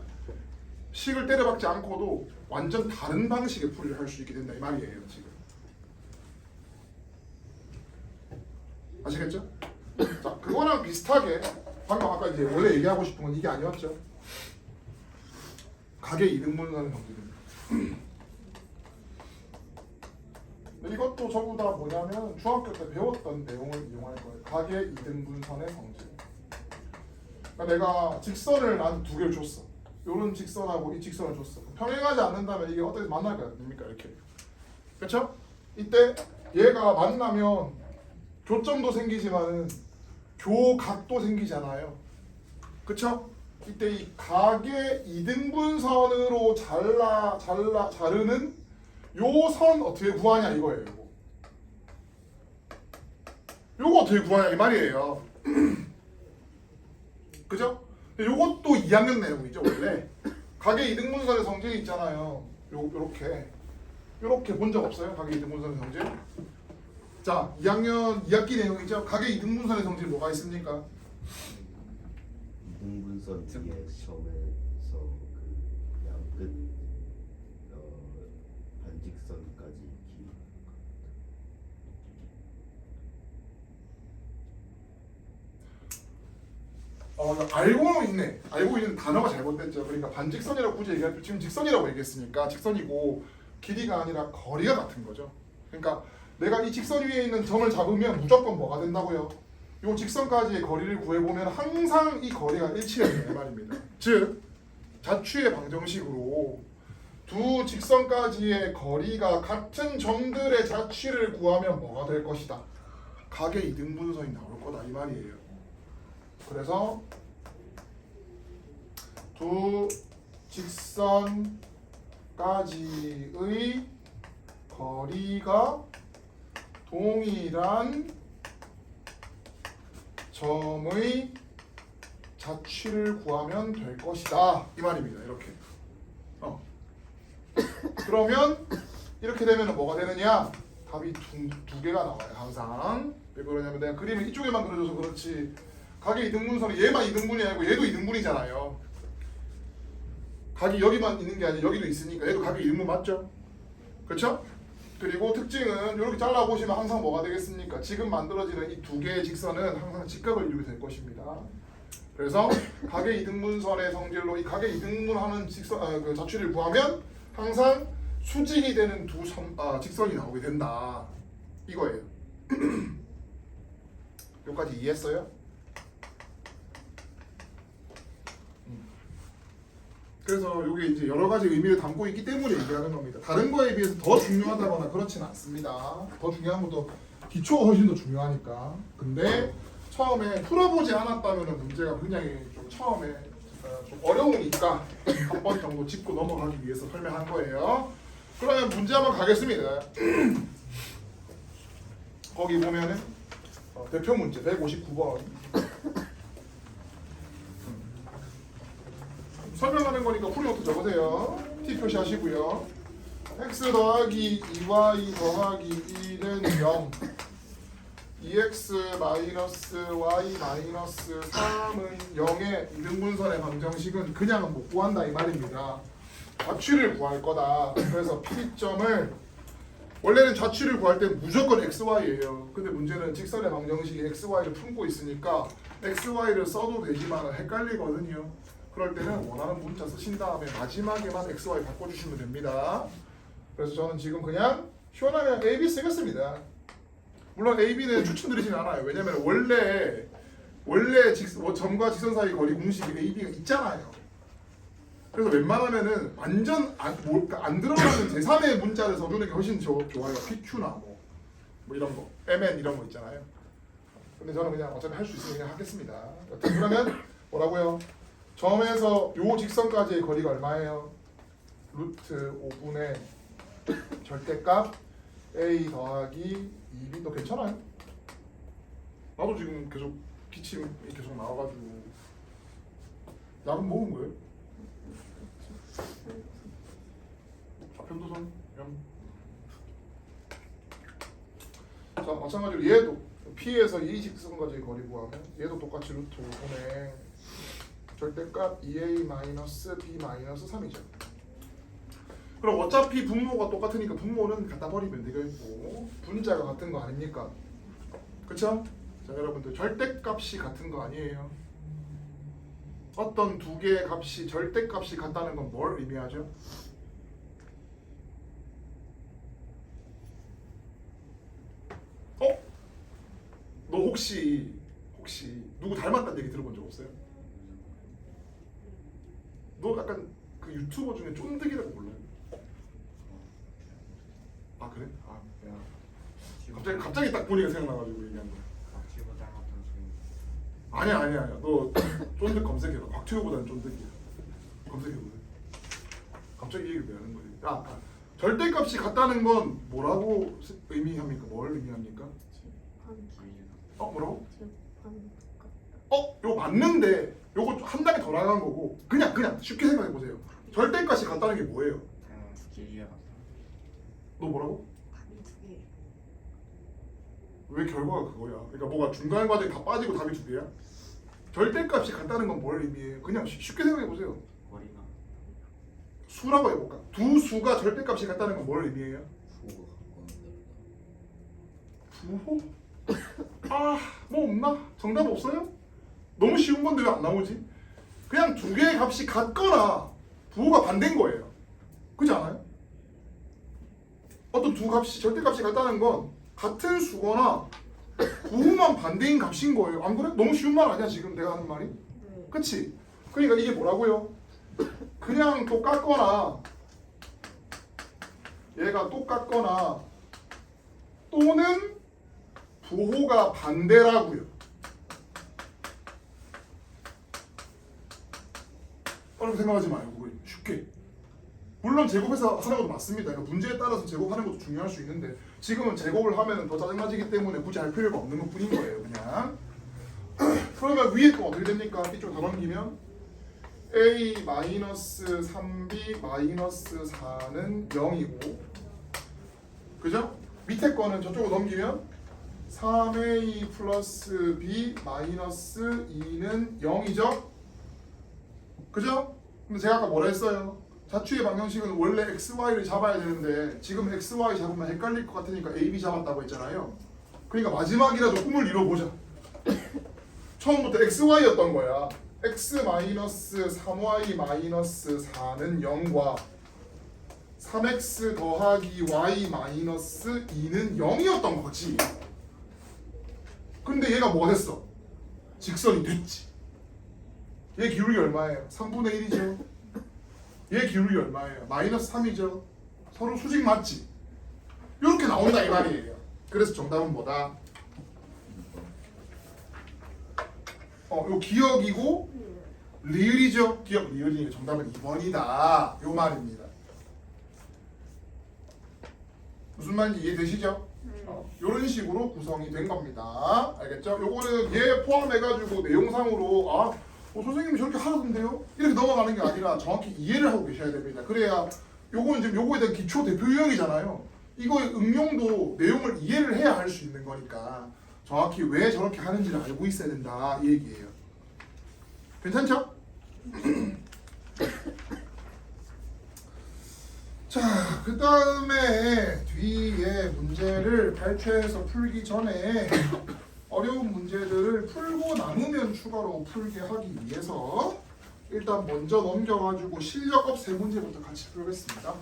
식을 때려박지 않고도 완전 다른 방식의 풀이를 할 수 있게 된다 이 말이에요. 지금 아시겠죠? 자, 그거랑 비슷하게 방금 아까 이제 원래 얘기하고 싶은 건 이게 아니었죠? 가계 이등분선의 성질입니다. 이것도 전부 다 뭐냐면 중학교 때 배웠던 내용을 이용할 거예요. 가계 이등분선의 성질. 그러니까 내가 직선을 난 두 개를 줬어. 요런 직선하고 이 직선을 줬어. 평행하지 않는다면 이게 어떻게 만날 거 아닙니까? 이렇게. 그렇죠? 이때 얘가 만나면 교점도 생기지만은 교각도 생기잖아요. 그렇죠? 이때 이 가계 이등분선으로 자르는 요 선 어떻게 구하냐 이거예요. 요거 어떻게 구하냐 이 말이에요. 그죠? 요것도 2학년 내용이죠 원래. 가계 이등분선의 성질이 있잖아요. 요렇게 본 적 없어요? 가계 이등분선의 성질? 자, 2학년 2학기 내용이죠. 가계 이등분선의 성질 뭐가 있습니까? 이등분선 뒤에 점에서 그 양끝 반직선까지 길. 알고 있네. 알고 있는 단어가 잘못됐죠. 그러니까 반직선이라고 굳이 얘기할 때 지금 직선이라고 얘기했으니까 직선이고 길이가 아니라 거리가 같은 거죠. 그러니까 내가 이 직선 위에 있는 점을 잡으면 무조건 뭐가 된다고요? 이 직선까지의 거리를 구해보면 항상 이 거리가 일치해야 된다는 말입니다. 즉 자취의 방정식으로 두 직선까지의 거리가 같은 점들의 자취를 구하면 뭐가 될 것이다? 가계 이등분선이 나올 거다 이 말이에요. 그래서 두 직선까지의 거리가 동일한 점의 자취를 구하면 될 것이다 이 말입니다. 이렇게. 그러면 이렇게 되면 뭐가 되느냐? 답이 두 개가 나와요 항상. 왜 그러냐면 내가 그림을 이쪽에만 그려줘서 그렇지 각의 이등분선이 얘만 이등분이 아니고 얘도 이등분이잖아요. 각이 여기만 있는 게 아니라 여기도 있으니까 얘도 각의 이등분 맞죠? 그렇죠? 그리고 특징은 이렇게 잘라보시면 항상 뭐가 되겠습니까? 지금 만들어지는 이 두 개의 직선은 항상 직각을 이루게 될 것입니다. 그래서 각의 이등분선의 성질로 이 각의 이등분하는 직선 그 자취를 구하면 항상 수직이 되는 직선이 나오게 된다. 이거예요. 여기까지 이해했어요? 그래서 이게 이제 여러 가지 의미를 담고 있기 때문에 얘기하는 겁니다. 다른 거에 비해서 더 중요하다거나 그렇지는 않습니다. 더 중요한 것도 기초가 훨씬 더 중요하니까. 근데 처음에 풀어보지 않았다면 문제가 굉장히 좀 처음에 좀 어려우니까 한 번 정도 짚고 넘어가기 위해서 설명한 거예요. 그러면 문제 한번 가겠습니다. 거기 보면은 대표 문제 159번. 설명하는 거니까 풀이노트 적으세요. T 표시하시고요. x 더하기 2y 더하기 1은 0 2x 마이너스 y 마이너스 3은 0의 이등분선의 방정식은 그냥 못 구한다 이 말입니다. 좌취를 구할 거다. 그래서 P점을 원래는 좌취를 구할 때 무조건 xy예요. 근데 문제는 직선의 방정식이 xy를 품고 있으니까 xy를 써도 되지만 헷갈리거든요. 그럴 때는 원하는 문자 쓰신 다음에 마지막에만 XY 바꿔주시면 됩니다. 그래서 저는 지금 그냥 시원하게 AB 쓰겠습니다. 물론 AB는 추천드리지는 않아요. 왜냐면 원래 점과 직선 사이 거리 공식이 AB가 있잖아요. 그래서 웬만하면은 완전 안 들어가는 제3의 문자를 써주는 게 훨씬 좋아요. PQ나 뭐 이런 거, MN 이런 거 있잖아요. 근데 저는 그냥 어차피 할 수 있으면 그냥 하겠습니다. 그러면 뭐라고요? 점에서 요 직선까지의 거리가 얼마예요? 루트 5분의 절대값 a 더하기 2b도 괜찮아요? 나도 지금 계속 기침이 계속 나와가지고 약은 먹은 거예요? 좌편도선 자 마찬가지로 얘도 P에서 이 직선까지의 거리 구하면 얘도 똑같이 루트 5분의 절대값 2a-b-3이죠. 그럼 어차피 분모가 똑같으니까 분모는 갖다 버리면 되겠고 분자가 같은 거 아닙니까? 그쵸? 자 여러분들 절대값이 같은 거 아니에요. 어떤 두 개의 값이 절대값이 같다는 건 뭘 의미하죠? 너 혹시 누구 닮았다는 얘기 들어본 적 없어요? 너 약간 그 유튜버 중에 쫀득이라고 몰라요? 아 그래? 아 야. 갑자기 딱 보니까 생각나가지고 얘기한 거야. 아니야. 너 쫀득 검색해봐. 곽튜브보다는 쫀득이야. 검색해보세요. 갑자기 얘기를 왜 하는 거예요? 절대값이 같다는 건 뭐라고 의미합니까? 뭘 의미합니까? 뭐라고? 이거 맞는데 요거 한 단계 더 나간 거고 그냥 쉽게 생각해 보세요. 절대값이 같다는 게 뭐예요? 너 뭐라고? 왜 결과가 그거야? 그러니까 뭐가 중간 과정이 다 빠지고 답이 두 개야? 절대값이 같다는 건 뭘 의미해요? 그냥 쉽게 생각해 보세요. 수라고 해볼까? 두 수가 절대값이 같다는 건 뭘 의미해요? 부호? 뭐 없나? 정답 없어요? 너무 쉬운 건데 왜 안 나오지? 그냥 두 개의 값이 같거나 부호가 반대인 거예요. 그렇지 않아요? 어떤 두 값이 절대값이 같다는 건 같은 수거나 부호만 반대인 값인 거예요. 안 그래? 너무 쉬운 말 아니야 지금 내가 하는 말이? 그치? 그러니까 이게 뭐라고요? 그냥 똑같거나 얘가 똑같거나 또는 부호가 반대라고요. 어렵게 생각하지 말고 쉽게. 물론 제곱해서 하는 것도 맞습니다. 그러니까 문제에 따라서 제곱하는 것도 중요할 수 있는데 지금은 제곱을 하면 더 짜증나지기 때문에 굳이 할 필요가 없는 것 뿐인 거예요. 그냥. 그러면 위에 거 어떻게 됩니까? 이쪽 다 넘기면 a-3b-4는 0이고 그죠? 밑에 거는 저쪽으로 넘기면 3a 플러스 b 마이너스 2는 0이죠? 그죠? 근데 제가 아까 뭐라 했어요? 자추의 방정식은 원래 xy를 잡아야 되는데 지금 xy 잡으면 헷갈릴 것 같으니까 ab 잡았다고 했잖아요. 그러니까 마지막이라도 꿈을 이뤄보자. 처음부터 xy였던 거야. x 마이너스 3y 마이너스 4는 0과 3x 더하기 y 마이너스 2는 0이었던 거지. 근데 얘가 뭐가 됐어? 직선이 됐지. 얘 기울기 얼마예요? 3분의 1이죠. 얘 기울기 얼마예요? 마이너스 3이죠. 서로 수직 맞지? 이렇게 나온다 이 말이에요. 그래서 정답은 뭐다? 요 기억이고 리을이죠. 기억 리을이니까 정답은 2번이다. 요 말입니다. 무슨 말인지 이해되시죠? 이런 식으로 구성이 된 겁니다. 알겠죠? 요거는 얘 포함해가지고 내용상으로 선생님이 저렇게 하던데요? 이렇게 넘어가는 게 아니라 정확히 이해를 하고 계셔야 됩니다. 그래야 요거는 지금 요거에 대한 기초 대표 유형이잖아요. 이거의 응용도 내용을 이해를 해야 할 수 있는 거니까 정확히 왜 저렇게 하는지를 알고 있어야 된다 이 얘기예요. 괜찮죠? 자, 그 다음에 뒤에 문제를 발표해서 풀기 전에 어려운 문제들을 풀고 남으면 추가로 풀게 하기 위해서 일단 먼저 넘겨가지고 실력업 세 문제부터 같이 풀겠습니다.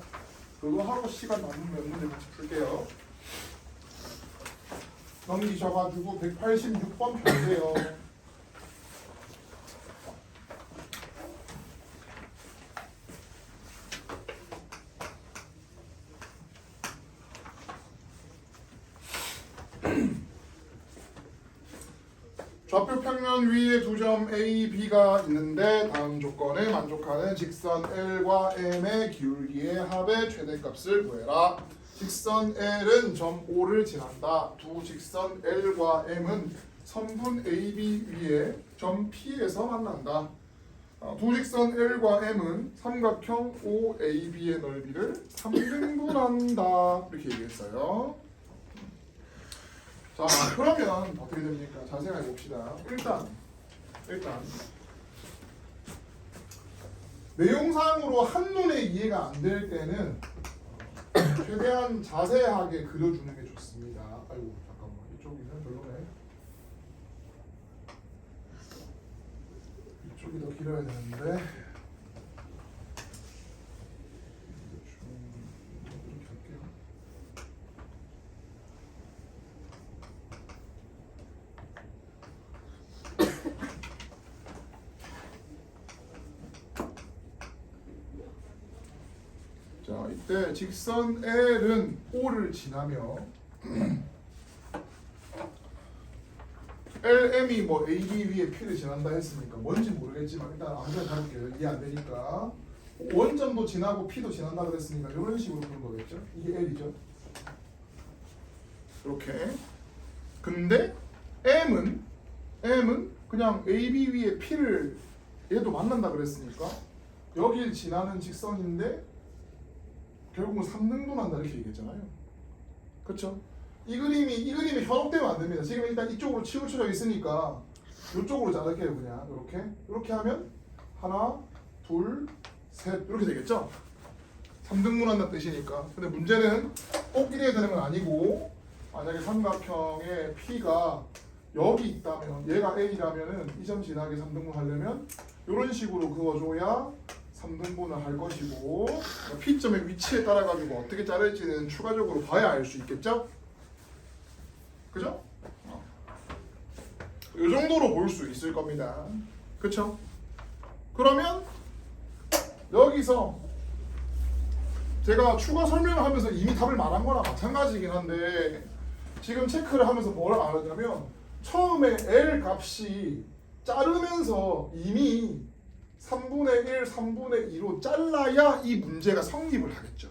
그거 하고 시간 남으면 몇 문제 같이 풀게요. 넘기셔가지고 186번 펴세요. 좌표 평면 위에 두 점 A, B가 있는데 다음 조건에 만족하는 직선 L과 M의 기울기의 합의 최대값을 구해라. 직선 L은 점 O를 지난다. 두 직선 L과 M은 선분 AB 위에 점 P에서 만난다. 두 직선 L과 M은 삼각형 OAB의 넓이를 3등분한다. 이렇게 얘기했어요. 자, 그러면 어떻게 됩니까? 자세히 봅시다. 일단 내용상으로 한눈에 이해가 안 될 때는 최대한 자세하게 그려주는 게 좋습니다. 아이고 잠깐만, 이쪽이는 별로네. 이쪽이 더 길어야 되는데. 이렇게 할게요. 자, 이때 직선 L은 O를 지나며 LM이 뭐 AB 위에 P를 지난다 했으니까 뭔지 모르겠지만 일단 아무튼 가볼게요. 이해 안 되니까 원점도 지나고 P도 지난다 그랬으니까 이런 식으로 보는 거겠죠. 이게 L이죠. 이렇게. 근데 M은 그냥 AB 위에 P를 얘도 만난다 그랬으니까 여길 지나는 직선인데 결국은 3등분한다 이렇게 얘기했잖아요. 그렇죠? 이 그림이 현혹되면 안 됩니다. 지금 일단 이쪽으로 치우쳐져 있으니까 이쪽으로 자를게요. 그냥 이렇게 하면 하나, 둘, 셋 이렇게 되겠죠? 3등분한다는 뜻이니까. 근데 문제는 꼭 이래야 되는 건 아니고 만약에 삼각형의 P가 여기 있다면 얘가 A라면은 이 점 지나게 3등분 하려면 이런 식으로 그어줘야 3등분을 할 것이고 P점의 위치에 따라 가지고 어떻게 자를지는 추가적으로 봐야 알 수 있겠죠? 그죠? 이 정도로 볼 수 있을 겁니다. 그쵸? 그러면 여기서 제가 추가 설명을 하면서 이미 답을 말한 거랑 마찬가지긴 한데 지금 체크를 하면서 뭐를 말하냐면 처음에 L 값이 자르면서 이미 3분의 1, 3분의 2로 잘라야 이 문제가 성립을 하겠죠.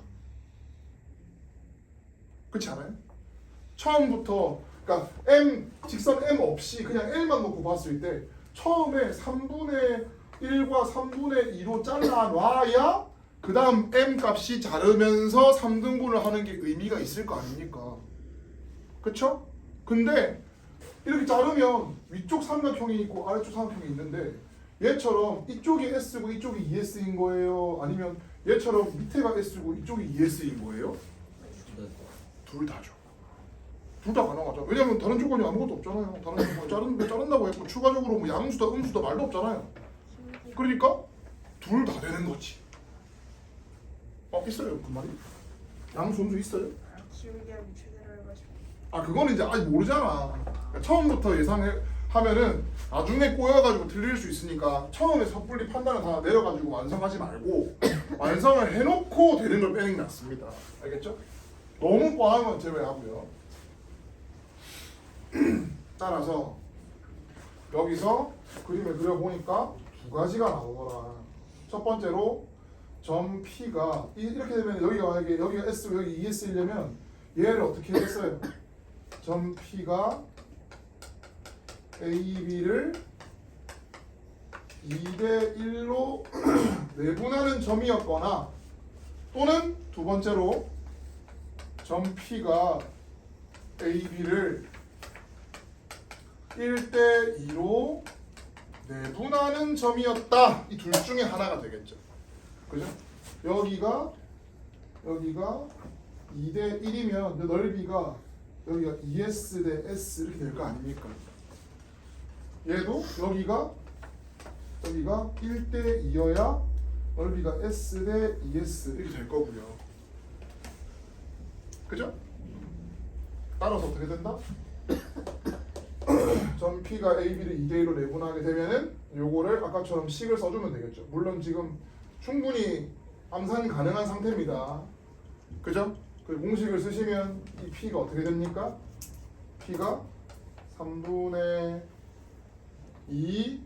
그렇지 않아요? 처음부터 그러니까 직선 M 없이 그냥 L만 놓고 봤을 때 처음에 3분의 1과 3분의 2로 잘라놔야 그 다음 M 값이 자르면서 3등분을 하는 게 의미가 있을 거 아닙니까? 그쵸? 근데 이렇게 자르면 위쪽 삼각형이 있고 아래쪽 삼각형이 있는데 얘처럼 이쪽이 S고 이쪽이 ES인 거예요? 아니면 얘처럼 밑에가 S고 이쪽이 ES인 거예요? 둘 다죠. 둘 다 가능하죠. 왜냐면 다른 조건이 아무것도 없잖아요. 다른 조건 자른다고 했고 추가적으로 뭐 양수다 음수다 말도 없잖아요. 그러니까 둘 다 되는 거지. 있어요 그 말이? 양수 음수 있어요? 기울기 하고 최대로 해가지고. 그거는 이제 아직 모르잖아. 그러니까 처음부터 예상하면은 나중에 꼬여가지고 틀릴 수 있으니까 처음에 섣불리 판단을 다 내려가지고 완성하지 말고 완성을 해놓고 되는 걸 빼는 게 낫습니다. 알겠죠? 너무 뻔한 건 제외하고요. 따라서 여기서 그림을 그려보니까 두 가지가 나오더라. 첫 번째로 점 P가 이렇게 되면 여기가 만약에 여기가 S고 여기 ES이려면 얘를 어떻게 했어요? 점 P가 AB를 2대 1로 내분하는 점이었거나 또는 두 번째로 점 P가 AB를 1대 2로 내분하는 점이었다. 이 둘 중에 하나가 되겠죠. 그죠? 여기가 2대 1이면 넓이가 여기가 ES 대 S 이렇게 될 거 아닙니까? 얘도 여기가 1대 2여야 넓이가 S 대 ES 이렇게 될 거고요. 그죠? 따라서 어떻게 된다? 점 P가 AB를 2대 1로 내분하게 되면은 요거를 아까처럼 식을 써주면 되겠죠. 물론 지금 충분히 암산이 가능한 상태입니다. 그죠? 그 공식을 쓰시면 이 P가 어떻게 됩니까? P가 3분의 2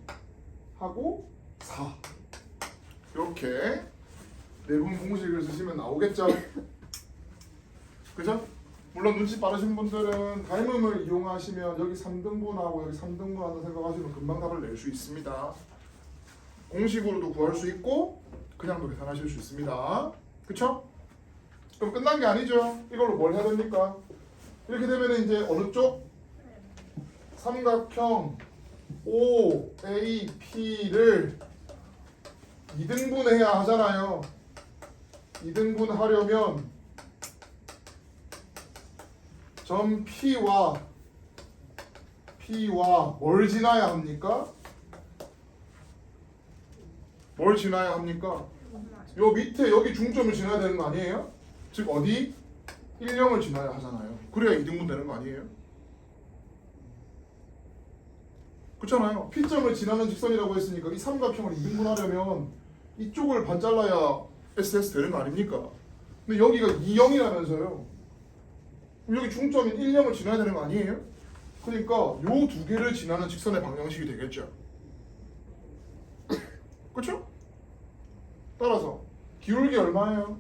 하고 4 이렇게 내분 공식을 쓰시면 나오겠죠? 그죠? 물론 눈치 빠르신 분들은 닮음을 이용하시면 여기 3등분하고 여기 3등분한다 생각하시면 금방 답을 낼 수 있습니다. 공식으로도 구할 수 있고 그냥도 계산하실 수 있습니다. 그쵸? 그럼 끝난 게 아니죠. 이걸로 뭘 해야 됩니까? 이렇게 되면 이제 어느 쪽? 삼각형 OAP를 2등분해야 하잖아요. 2등분 하려면 점 P와 뭘 지나야 합니까? 뭘 지나야 합니까? 요 밑에 여기 중점을 지나야 되는 거 아니에요? 즉 어디? 1,0을 지나야 하잖아요. 그래야 2등분 되는 거 아니에요? 그렇잖아요. P점을 지나는 직선이라고 했으니까 이 삼각형을 2등분하려면 이쪽을 반 잘라야 SS 되는 거 아닙니까? 근데 여기가 2,0이라면서요. 여기 중점인 1,0을 지나야 되는 거 아니에요? 그러니까 요 두 개를 지나는 직선의 방정식이 되겠죠. 그렇죠? 따라서 기울기 얼마예요?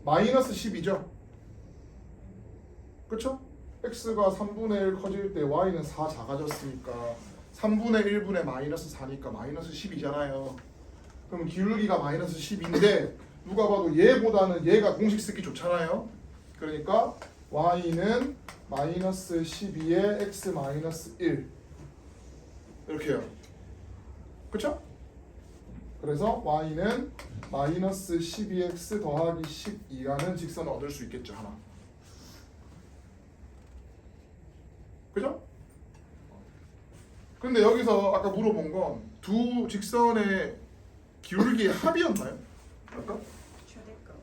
마이너스 10이죠. 그렇죠? x가 3분의 1 커질 때 y는 4 작아졌으니까 3분의 1분의 마이너스 4니까 마이너스 10이잖아요. 그럼 기울기가 마이너스 10인데 누가 봐도 얘보다는 얘가 공식 쓰기 좋잖아요. 그러니까 y는 마이너스 12에 x 마이너스 1 이렇게요. 그쵸? 그래서 y는 마이너스 12x 더하기 12라는 직선을 얻을 수 있겠죠. 하나. 그죠? 근데 여기서 아까 물어본 건 두 직선의 기울기의 합이었나요? 아까? 최대값.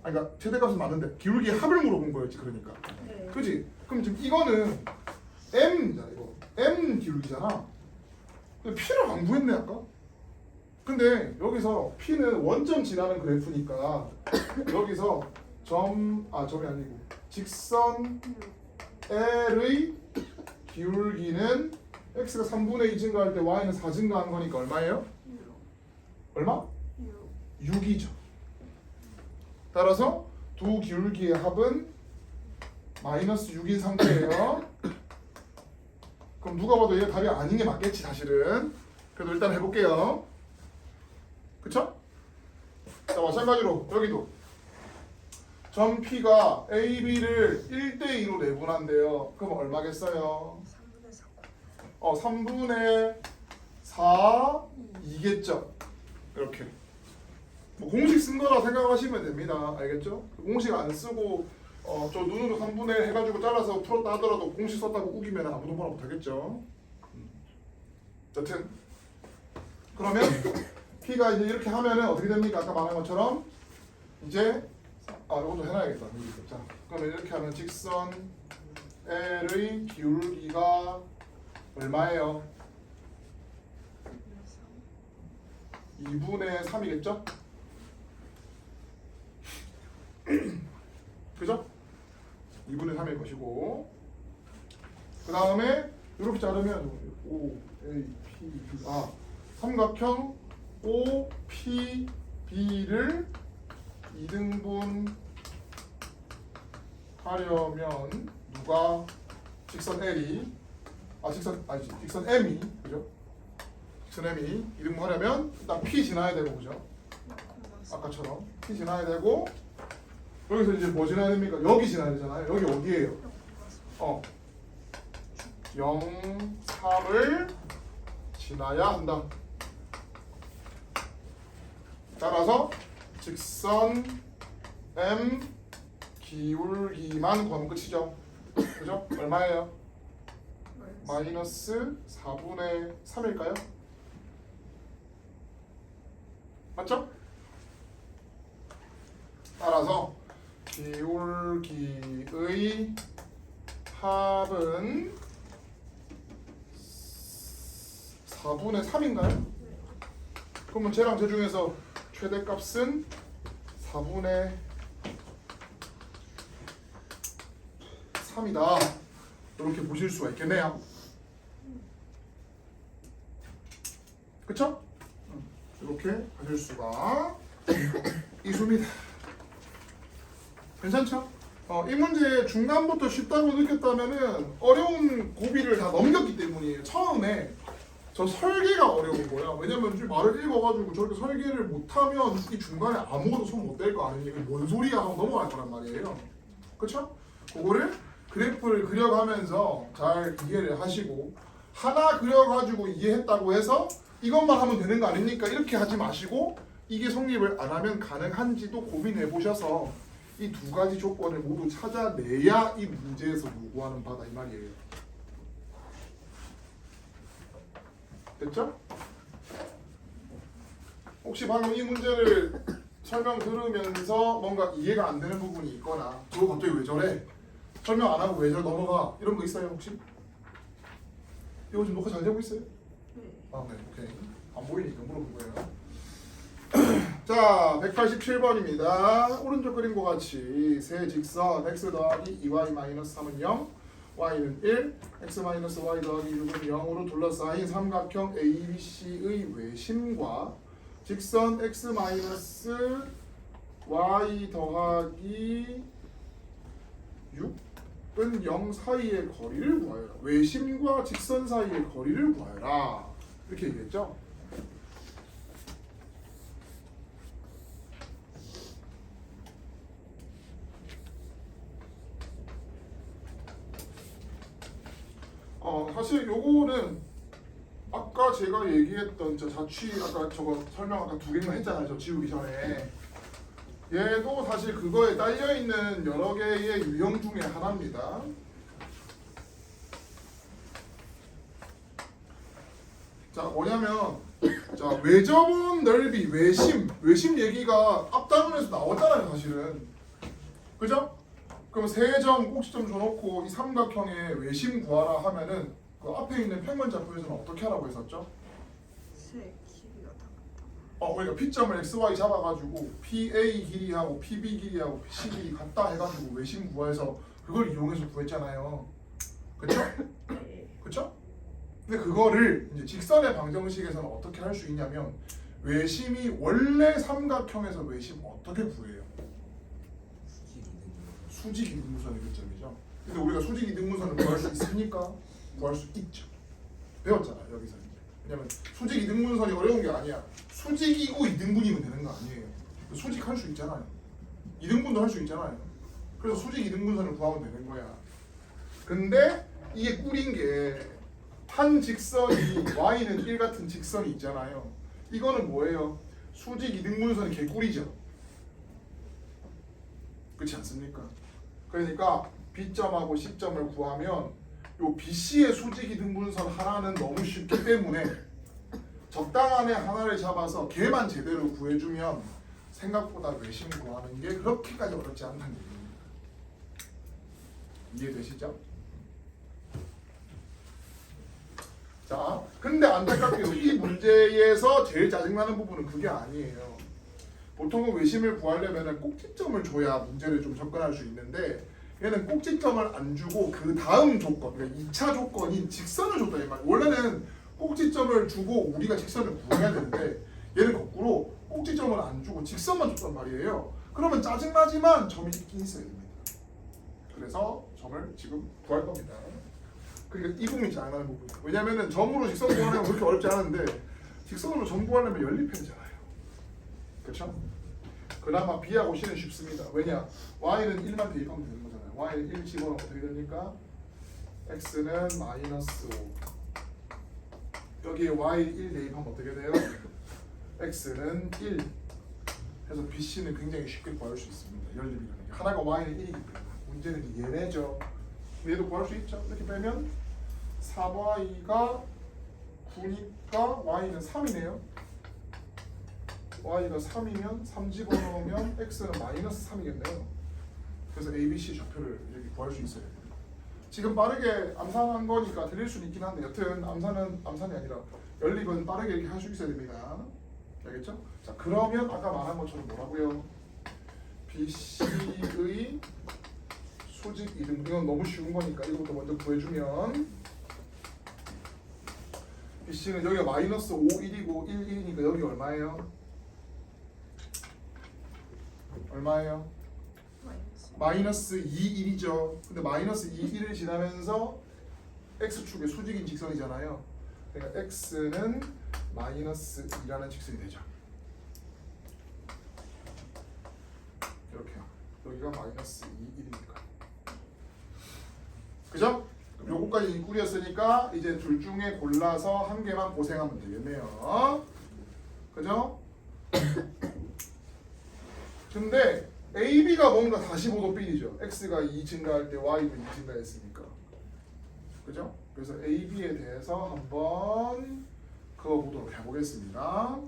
그러니까 최대값은 맞는데 기울기의 합을 물어본 거였지. 그러니까 네. 그지? 그럼 지금 이거는 m이잖아. 이거 m 기울기잖아. 근데 p를 안 구했네 아까. 근데 여기서 p는 원점 지나는 그래프니까 여기서 점이 아니고 직선 L의 기울기는 x가 3분의 2 증가할 때 y는 4 증가한 거니까 얼마예요? 얼마? 6이죠. 따라서 두 기울기의 합은 마이너스 6인 상태예요. 그럼 누가 봐도 얘 답이 아닌 게 맞겠지 사실은. 그래도 일단 해볼게요. 그쵸? 자 마찬가지로 여기도 점 P가 A, B를 1대2로 내분한대요. 그럼 얼마겠어요? 3분의 4. 3분의 4 2겠죠. 이렇게 뭐 공식 쓴 거라 생각하시면 됩니다. 알겠죠? 공식 안 쓰고 저 눈으로 3분의 해가지고 잘라서 풀었다 하더라도 공식 썼다고 우기면 아무도 뭐라 못하겠죠. 여튼 그러면 P가 이제 이렇게 하면은 어떻게 됩니까? 아까 말한 것처럼 이제 이것도 해놔야겠다. 자, 그러면 이렇게 하면 직선 L의 기울기가 얼마예요? 2분의 3이겠죠? 그죠? 2분의 3일 것이고 그 다음에 이렇게 자르면 O, A, P, B 삼각형 O, P, B를 2등분 하려면 누가 직선 L이 직선 M이 그죠? 직선 M이 2등분 하려면 일단 P 지나야 되고 그죠? 아까처럼 P 지나야 되고 여기서 이제 뭐 지나야 됩니까? 여기 지나야 되잖아요. 여기 어디예요? 0, 3을 지나야 한다. 따라서 직선 M 기울기만 구하면 끝이죠. 그죠? 얼마예요? 마이너스 4분의 3일까요? 맞죠? 따라서 기울기의 합은 4분의 3인가요? 그러면 쟤랑 쟤 중에서 최대값은 4분의 3이다. 이렇게 보실 수가 있겠네요. 그쵸? 이렇게 하실 수가 있습니다. 괜찮죠? 이 문제 중간부터 쉽다고 느꼈다면은 어려운 고비를 다 넘겼기 때문이에요. 처음에 저 설계가 어려운 거야. 왜냐면 지금 말을 읽어가지고 저렇게 설계를 못하면 이 중간에 아무것도 손 못 댈 거 아니에요. 뭔 소리야 하고 넘어갈 거란 말이에요. 그쵸? 그거를 그래프를 그려가면서 잘 이해를 하시고 하나 그려가지고 이해했다고 해서 이것만 하면 되는 거 아닙니까? 이렇게 하지 마시고 이게 성립을 안 하면 가능한지도 고민해 보셔서 이 두 가지 조건을 모두 찾아내야 이 문제에서 요구하는 바다 이 말이에요. 됐죠? 혹시 방금 이 문제를 설명 들으면서 뭔가 이해가 안 되는 부분이 있거나 저거 갑자기 왜 저래? 설명 안 하고 왜 저래 넘어가? 이런 거 있어요 혹시? 이거 지금 녹화 잘 되고 있어요? 네. 네, 오케이. 안 보이니까 물어본 거예요. 자, 187번입니다. 오른쪽 그림과 같이 세 직선 x 더하기 2y 마이너스 3은 0, y는 1, x 마이너스 y 더하기 6은 0으로 둘러싸인 삼각형 ABC의 외심과 직선 x 마이너스 y 더하기 6은 0 사이의 거리를 구하여라. 외심과 직선 사이의 거리를 구하여라. 이렇게 얘기했죠. 사실 요거는 아까 제가 얘기했던 저 자취 아까 저거 설명 아까 두 개만 했잖아요. 저 지우기 전에. 얘도 사실 그거에 딸려 있는 여러 개의 유형 중에 하나입니다. 자, 뭐냐면 자, 외접원 넓이, 외심 얘기가 앞단원에서 나왔잖아요, 사실은. 그죠? 그럼 세 점 꼭지점 줘놓고 이 삼각형의 외심 구하라 하면은 그 앞에 있는 평면좌표에서는 어떻게 하라고 했었죠? 세 길이가 다 같다. 그러니까 P점을 XY 잡아가지고 PA 길이하고 PB 길이하고 PC 길이 같다 해가지고 외심 구해서 그걸 이용해서 구했잖아요. 그쵸? 그쵸? 근데 그거를 이제 직선의 방정식에서는 어떻게 할 수 있냐면 외심이 원래 삼각형에서 외심 어떻게 구해요? 수직 이등분선의 교점이죠. 근데 우리가 수직 이등분선을 구할 수 있습니까? 구할 수 있죠. 배웠잖아요 여기서 이제. 왜냐면 수직 이등분선이 어려운 게 아니야. 수직이고 이등분이면 되는 거 아니에요. 수직 할 수 있잖아요. 이등분도 할 수 있잖아요. 그래서 수직 이등분선을 구하면 되는 거야. 근데 이게 꿀인 게 한 직선이 y는 1 같은 직선이 있잖아요. 이거는 뭐예요? 수직 이등분선이 개꿀이죠. 그렇지 않습니까? 그러니까 B점하고 C점을 구하면 요 BC의 수직 이등분선 하나는 너무 쉽기 때문에 적당한 애 하나를 잡아서 걔만 제대로 구해주면 생각보다 외심 구하는 게 그렇게까지 어렵지 않다는 얘기입니다. 이해되시죠? 자, 근데 안타깝게도 이 문제에서 제일 짜증나는 부분은 그게 아니에요. 보통은 외심을 구하려면 꼭지점을 줘야 문제를 좀 접근할 수 있는데 얘는 꼭지점을 안 주고 그 다음 조건, 그러니까 2차 조건인 직선을 줬다 이 말이에요. 원래는 꼭지점을 주고 우리가 직선을 구해야 되는데 얘는 거꾸로 꼭지점을 안 주고 직선만 줬단 말이에요. 그러면 짜증나지만 점이 있긴 있어야 됩니다. 그래서 점을 지금 구할 겁니다. 그러니까 이 부분이 짜증나는 부분이에요. 왜냐면은 점으로 직선 구하는 건 그렇게 어렵지 않은데 직선으로 점 구하려면 연립해야 되잖아요. 그렇죠? 그나마 B하고 C는 쉽습니다. 왜냐? Y는 1만 대입하면 되는 거잖아요. Y는 1 집어넣으면 어떻게 됩니까? X는 마이너스 5. 여기에 Y 1 대입하면 어떻게 돼요? X는 1. 해서 B, C는 굉장히 쉽게 구할 수 있습니다. 연립이라는 게. 하나가 Y는 1이기 때문에. 문제는 얘네죠. 얘도 구할 수 있죠. 이렇게 빼면 3Y가 9니까 Y는 3이네요. Y가 3이면 3 집어넣으면 X는 마이너스 3이겠네요. 그래서 A, B, C 좌표를 이렇게 구할 수 있어요. 지금 빠르게 암산한 거니까 들릴 수는 있긴 한데 여튼 암산이 아니라 연립은 빠르게 이렇게 할 수 있어야 됩니다. 알겠죠? 자, 그러면 아까 말한 것처럼 뭐라고요? BC의 수직 이등, 이건 너무 쉬운 거니까 이것부터 먼저 구해주면 BC는 여기가 마이너스 5, 1이고 1, 1이니까 여기 얼마예요? 얼마예요? 마이너스 2, 1이죠. 근데 마이너스 2, 1을 지나면서 X축의 수직인 직선이잖아요. 그러니까 X는 마이너스 2라는 직선이 되죠. 이렇게요. 여기가 마이너스 2, 1이니까. 그죠? 그럼 요거까지 꿀이었으니까 이제 둘 중에 골라서 한 개만 고생하면 되겠네요. 그죠? 근데 AB가 뭔가 45도 삘이죠. X가 2 증가할 때 Y도 2 증가했으니까. 그죠? 그래서 AB에 대해서 한번 그어보도록 해보겠습니다.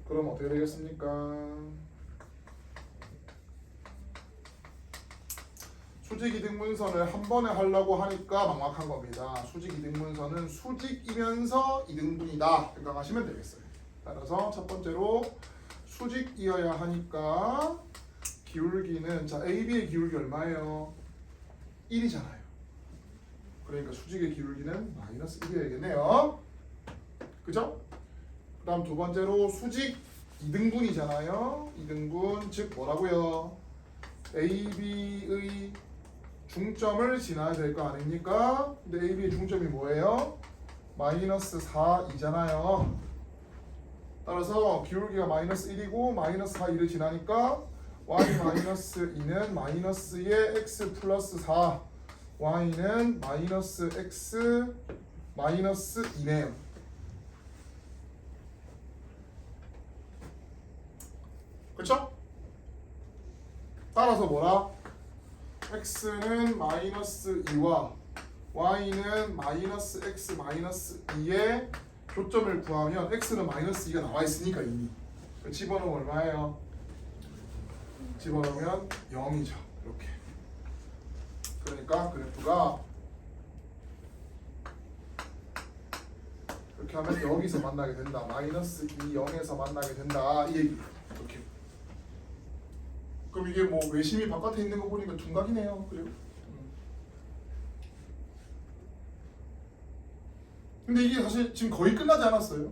그럼 어떻게 되겠습니까? 수직 이등분선을 한 번에 하려고 하니까 막막한 겁니다. 수직 이등분선은 수직이면서 이등분이다 생각하시면 되겠어요. 따라서 첫 번째로 수직이어야 하니까 기울기는 자 AB의 기울기 얼마예요? 1이잖아요. 그러니까 수직의 기울기는 마이너스 1이어야겠네요. 그죠? 그 다음 두 번째로 수직 2등분이잖아요. 2등분 즉 뭐라고요? AB의 중점을 지나야 될 거 아닙니까? 근데 AB의 중점이 뭐예요? 마이너스 4이잖아요. 따라서 기울기가 마이너스 1이고 마이너스 4, 2를 지나니까 y 마이너스 2는 마이너스의 x 플러스 4 y는 마이너스 x 마이너스 2네요. 그쵸? 따라서 뭐라? x는 마이너스 2와 y는 마이너스 x 마이너스 2의 교점을 구하면 x는 마이너스 2가 나와 있으니까 이미 집어넣으면 얼마예요? 집어넣으면 0이죠. 이렇게. 그러니까 그래프가 이렇게 하면 여기서 만나게 된다. 마이너스 2, 0에서 만나게 된다. 이 얘기. 이렇게. 그럼 이게 뭐 외심이 바깥에 있는 거 보니까 둔각이네요. 그래요? 근데 이게 사실 지금 거의 끝나지 않았어요.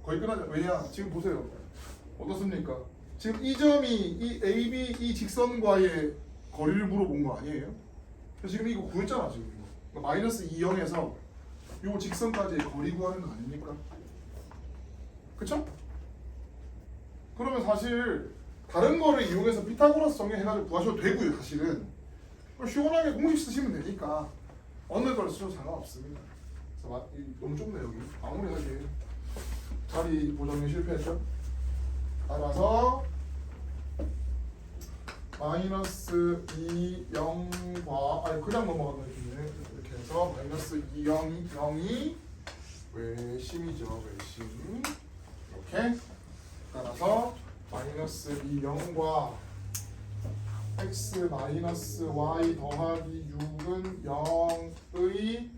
거의 끝나지 왜냐? 지금 보세요. 어떻습니까? 지금 이 점이 이 AB 이 직선과의 거리를 물어본 거 아니에요? 지금 이거 구했잖아 지금 이거. 그러니까 마이너스 2, 0에서 요 직선까지의 거리 구하는 거 아닙니까? 그쵸? 그러면 사실 다른 거를 이용해서 피타고라스 정리해가지고 구하셔도 되고요. 사실은 시원하게 공식 쓰시면 되니까 어느 걸 쓰셔도 상관없습니다. 그래서 너무 좁네 여기. 아무리 하기 자리 보정에 실패했죠. 따라서 마이너스 2, 0과 아니 그냥 넘어갔네. 이렇게 해서 마이너스 2, 0이 외심이죠. 외심. 이렇게 따라서 마이너스 2, 0과 x 마이너스 y 더하기 6은 0의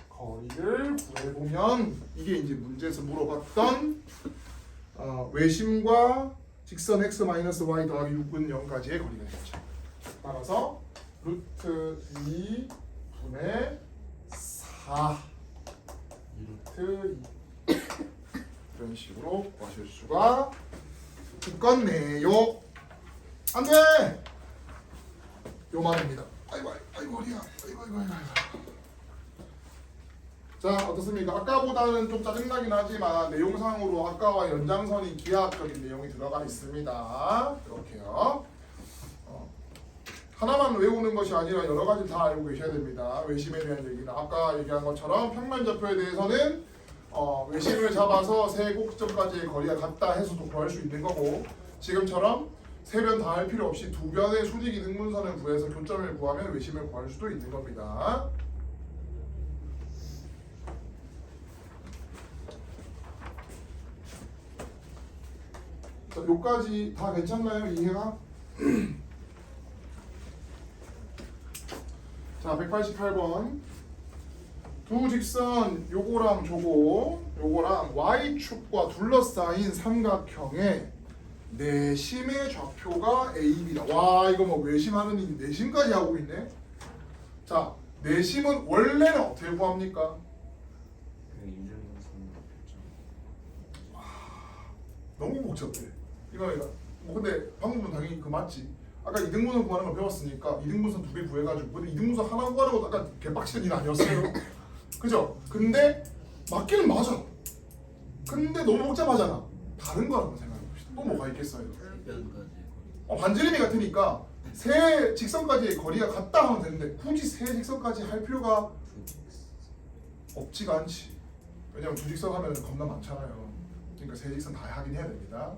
거리를 구해보면 이게 이제 문제에서 물어봤던 외심과 직선 x 마이너스 y 더하기 6은 0까지의 거리가 되겠죠. 따라서 루트 2 분의 4 루트 2 이런 식으로 구하실 수가 있겠네요. 안돼! 요만입니다. 아이고 허리야. 아이고. 자 어떻습니까? 아까보다는 좀 짜증나긴 하지만 내용상으로 아까와 연장선이 기하학적인 내용이 들어가 있습니다. 이렇게요. 하나만 외우는 것이 아니라 여러 가지 다 알고 계셔야 됩니다. 외심에 대한 얘기는 아까 얘기한 것처럼 평면좌표에 대해서는 외심을 잡아서 세 곡점까지의 거리가 같다 해서도 구할 수 있는 거고 지금처럼 세 변 다 할 필요 없이 두 변의 수직이 등분선을 구해서 교점을 구하면 외심을 구할 수도 있는 겁니다. 자, 요까지 다 괜찮나요? 이해가? 자, 188번. 두 직선 요거랑 요거랑 y축과 둘러싸인 삼각형의 내심의 좌표가 AB다. 와, 이거 뭐 외심하는 이 내심까지 하고 있네. 자, 내심은 원래는 어떻게 구합니까? 너무 복잡해. 이거 뭐 근데 방금은 당연히 그 맞지. 아까 이등분선 구하는 거 배웠으니까 이등분선 두 개 구해가지고 근데 이등분선 하나 구하는 것도 아까 개빡치는 일 아니었어요? 그죠? 근데 맞기는 맞아. 근데 너무 복잡하잖아. 다른 거 한번 생각해봅시다. 또 뭐가 있겠어요? 반지름이 같으니까 세 직선까지의 거리가 같다 하면 되는데 굳이 세 직선까지 할 필요가 없지가 않지. 왜냐면 두 직선 하면 겁나 많잖아요. 그러니까 세 직선 다 하긴 해야 됩니다.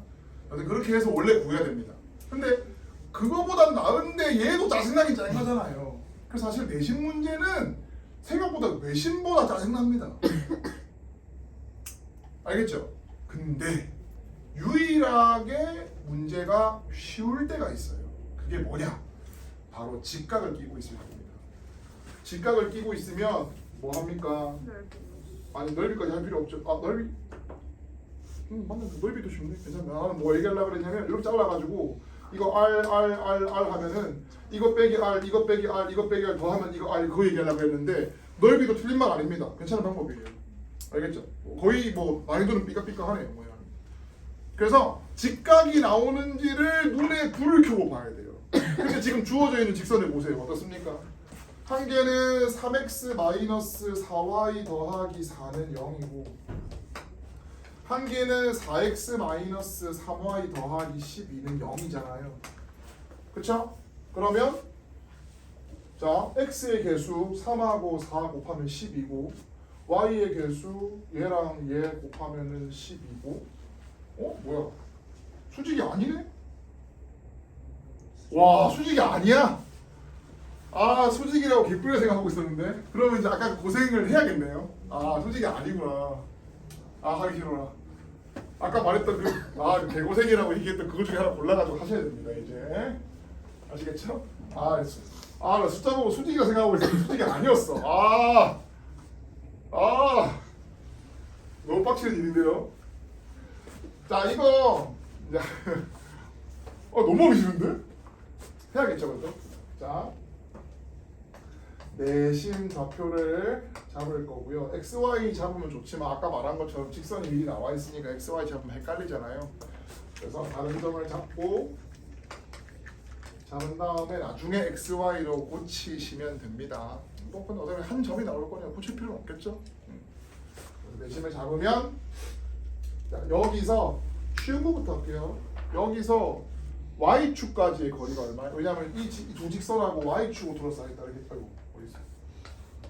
근데 그렇게 해서 원래 구해야 됩니다. 근데 그거보단 나은데 얘도 짜증나긴 짜증나잖아요. 그래서 사실 내심 문제는 생각보다 외심보다 짜증납니다. 알겠죠? 근데 유일하게 문제가 쉬울 때가 있어요. 그게 뭐냐? 바로 직각을 끼고 있을 겁니다. 직각을 끼고 있으면 뭐 합니까? 아니 넓이까지 할 필요 없죠. 넓이 맞네. 넓이도 쉽네. 괜찮네. 나는 뭐 얘기하려고 그랬냐면 이렇게 잘라가지고 이거 R 하면은 이거 빼기 R, 이거 빼기 R, 이거 빼기 R 더하면 이거 R 그거 얘기하려고 했는데 넓이도 틀린 말 아닙니다. 괜찮은 방법이에요. 알겠죠? 거의 뭐 난이도는 삐까삐까하네요. 뭐야. 그래서 직각이 나오는지를 눈에 불을 켜고 봐야 돼요. 근데 지금 주어져 있는 직선을 보세요. 어떻습니까? 한 개는 3x 마이너스 4y 더하기 4는 0이고 한 개는 4x 마이너스 3y 더하기 12는 0이잖아요. 그쵸? 그러면 자 x의 개수 3하고 4 곱하면 10이고 y의 개수 얘랑 얘 곱하면은 10이고 뭐야? 수직이 아니네? 와 수직이 아니야? 수직이라고 개꿀려 생각하고 있었는데 그러면 이제 아까 고생을 해야겠네요. 수직이 아니구나. 하기 싫어라. 아까 말했던 그 개고생이라고 얘기했던 그거 중에 하나 골라가지고 하셔야 됩니다. 이제 아시겠죠? 나 숫자 보고 수직이라 생각하고 있었는데 수직이 아니었어. 너무 빡치는 일인데요. 자 이거 이제 너무 하기 싫은데? 해야겠죠, 그래도. 자 내심 좌표를 잡을 거고요. XY 잡으면 좋지만 아까 말한 것처럼 직선이 미리 나와 있으니까 XY 잡으면 헷갈리잖아요. 그래서 다른 점을 잡은 다음에 나중에 XY로 고치시면 됩니다. 근데 어차피 한 점이 나올 거니까 고칠 필요는 없겠죠. 내심을 잡으면 자, 여기서 쉬운 거부터 할게요. 여기서 y축까지의 거리가 얼마야? 왜냐하면 이 두 직선하고 y축으로 둘러싸였다 이렇게. 아이고 어디 있어?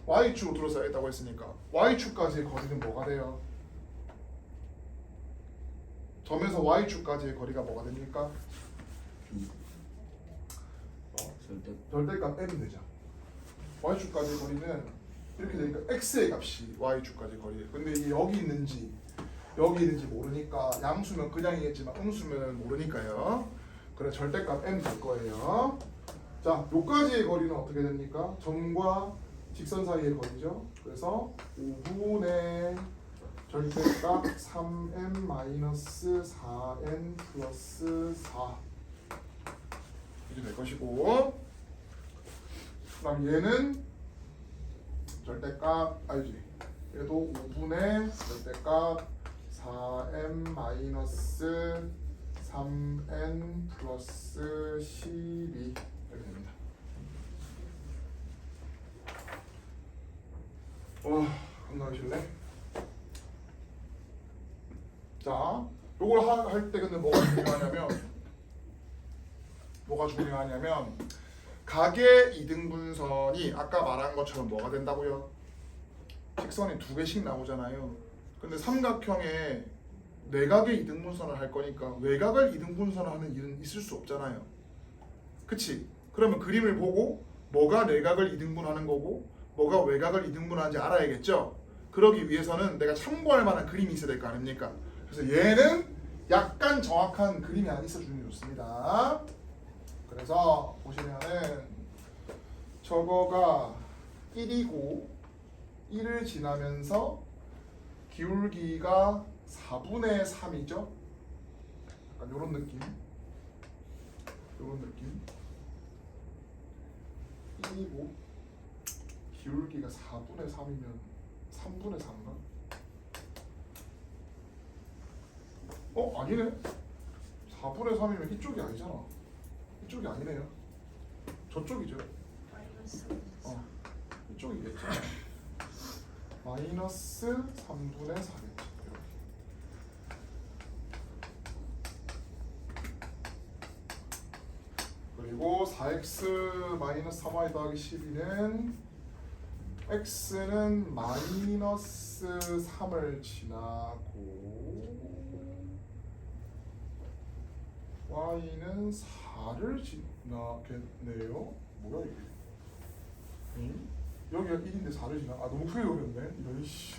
y축으로 둘러싸였다고 했으니까 y축까지의 거리는 뭐가 돼요? 점에서 y축까지의 거리가 뭐가 됩니까? 절대 절대값 m 되죠. y축까지의 거리는 이렇게 되니까 x의 값이 y축까지 거리. 근데 이게 여기 있는지 모르니까 양수면 그냥이겠지만 음수면 모르니까요. 그래 절대값 m 될 거예요. 자, 요까지의 거리는 어떻게 됩니까? 점과 직선 사이의 거리죠. 그래서 5분의 절대값 3n-4n 플러스 4 이렇게 될 것이고, 그다음 얘는 절대값 알지? 얘도 5분의 절대값 4n-3n 플러스 12 이렇게 됩니다. 감당하실래? 자, 요걸 할 때 근데 뭐가 중요하냐면 각의 이등분선이 아까 말한 것처럼 뭐가 된다고요? 직선이 두 개씩 나오잖아요. 근데 삼각형에 내각의 이등분선을 할 거니까 외각을 이등분선을 하는 일은 있을 수 없잖아요. 그치? 그러면 그림을 보고 뭐가 내각을 이등분하는 거고 뭐가 외각을 이등분하는지 알아야겠죠? 그러기 위해서는 내가 참고할 만한 그림이 있어야 될 거 아닙니까? 그래서 얘는 약간 정확한 그림이 하나 있어주는 게 좋습니다. 그래서 보시면은 저거가 1이고 1을 지나면서 기울기가 4분의 3이죠. 약간 요런 느낌. 1이고 기울기가 4분의 3이면 3분의 3인가? 아니네. 4분의 3이면 이쪽이 아니잖아. 이쪽이 아니네요. 저쪽이죠. 이쪽이겠죠. 마이너스 3분의 4겠죠. 그리고 4x 마이너스 3y 더하기 12는 x는 마이너스 3을 지나고 y는 4를 지나겠네요. 뭐야 이게? 여기가 1인데 4를 지나? 너무 크게 그렸네. 이런 씨.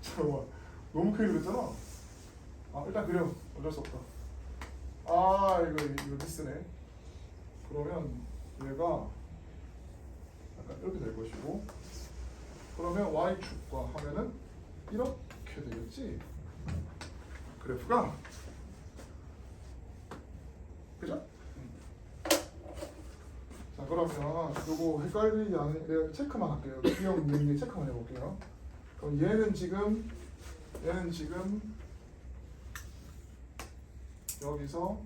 잠깐만. 너무 크게 그렸잖아. 일단 그려. 어쩔 수 없다. 이거 미스네. 그러면 얘가 약간 이렇게 될 것이고, 그러면 y축과 하면은 이렇게 되겠지. 그래프가. 그죠? 자, 그러면 요거 헷갈리지 않은 내가 체크만 할게요. 기억 이행 체크만 해볼게요. 그럼 얘는 지금 여기서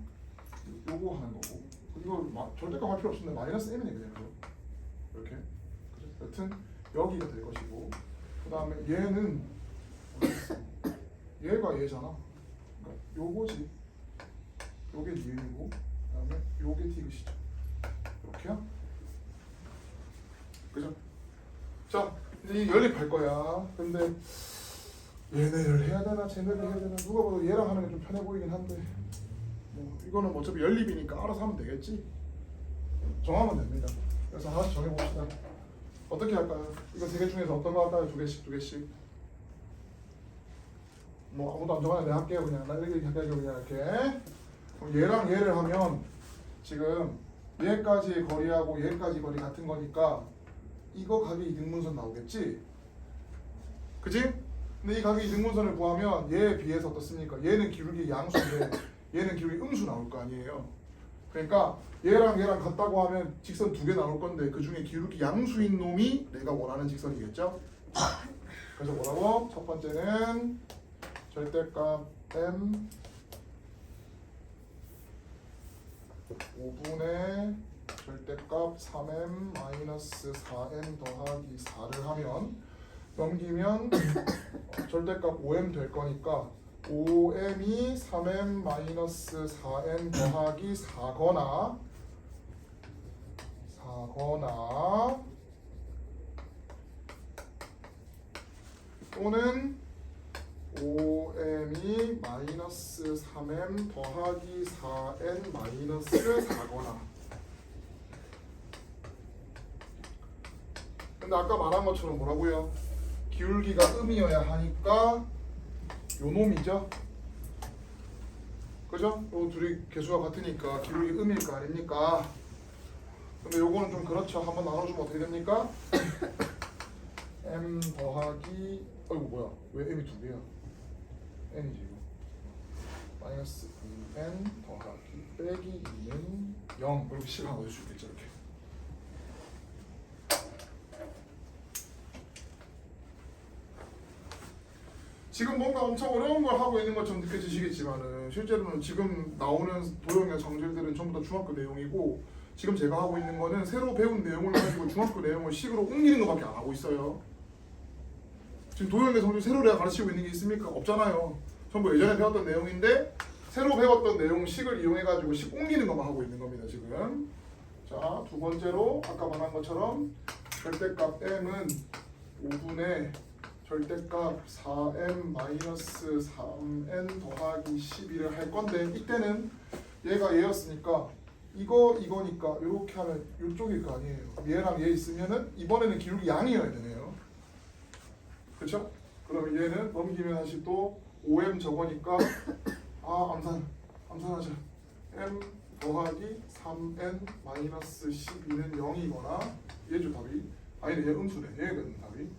요거 하는 거고, 이거 절대값 할 필요 없는데 마이너스 m이네 그냥. 이렇게. 그죠? 여튼 여기가 될 것이고, 그 다음에 얘는 얘가 얘잖아. 그러니까 요거지. 요게 얘이고, 그 다음에 요게 t그시죠. 이렇게요. 그죠? 자, 이제 연립할 거야. 근데 얘네를 해야 되나 쟤네를 해야 되나, 누가 봐도 얘랑 하는 게 좀 편해 보이긴 한데, 이거는 어차피 연립이니까 알아서 하면 되겠지. 정하면 됩니다. 그래서 하나씩 정해봅시다. 어떻게 할까요? 이거 세 개 중에서 어떤 거 할까요? 두 개씩. 아무도 안 정하면 내가 할게요. 그냥 나 이렇게 할게요. 그냥 이렇게. 그럼 얘랑 얘를 하면 지금 얘까지의 거리하고 얘까지 거리 같은 거니까 이거 각의 이등분선 나오겠지? 그치? 근데 이 각의 이등분선을 구하면 얘에 비해서 어떻습니까? 얘는 기울기 양수인데 얘는 기울기 음수 나올 거 아니에요. 그러니까 얘랑 같다고 하면 직선 두 개 나올 건데 그 중에 기울기 양수인 놈이 내가 원하는 직선이겠죠? 그래서 뭐라고? 첫 번째는 절대값 m 5분의 절대값 3m-4n 더하기 4를 하면 넘기면 절대값 5m 될 거니까 5m이 3m 마이너스 4n 더하기 4거나 또는 5m이 마이너스 3m 더하기 4n 마이너스 4거나. 근데 아까 말한 것처럼 뭐라고요? 기울기가 음이어야 하니까 요 놈이죠. 그죠? 요 둘이 개수가 같으니까 기울기 음일 거 아닙니까? 근데 요거는 좀 그렇죠. 한번 나눠주면 어떻게 됩니까? m 더하기 어이구 뭐야? 왜 m이 두 개야? n이지 이거. 마이너스 2n 더하기 빼기 2는 0. 이렇게 식 하나 넣을 수 있겠죠 이렇게. 지금 뭔가 엄청 어려운 걸 하고 있는 것처럼 느껴지시겠지만은 실제로는 지금 나오는 도형의 정제들은 전부 다 중학교 내용이고 지금 제가 하고 있는 거는 새로 배운 내용을 가지고 중학교 내용을 식으로 옮기는 것밖에 안 하고 있어요. 지금 도형의 성질 새로 내가 가르치고 있는 게 있습니까? 없잖아요. 전부 예전에 배웠던 내용인데 새로 배웠던 내용 식을 이용해 가지고 식 옮기는 것만 하고 있는 겁니다 지금. 자, 두 번째로 아까 말한 것처럼 절대값 m은 5분의 절대값 4m 마이너스 3n 더하기 12를 할 건데 이때는 얘가 얘였으니까 이거니까 이렇게 하면 이쪽일 거 아니에요. 얘랑 얘 있으면은 이번에는 기울기 양이어야 되네요. 그렇죠? 그러면 얘는 넘기면 다시 또 5m 저거니까 암산하자. m 더하기 3n 마이너스 12는 0이거나 얘죠 답이. 아니네 얘 음수네. 얘가 답이.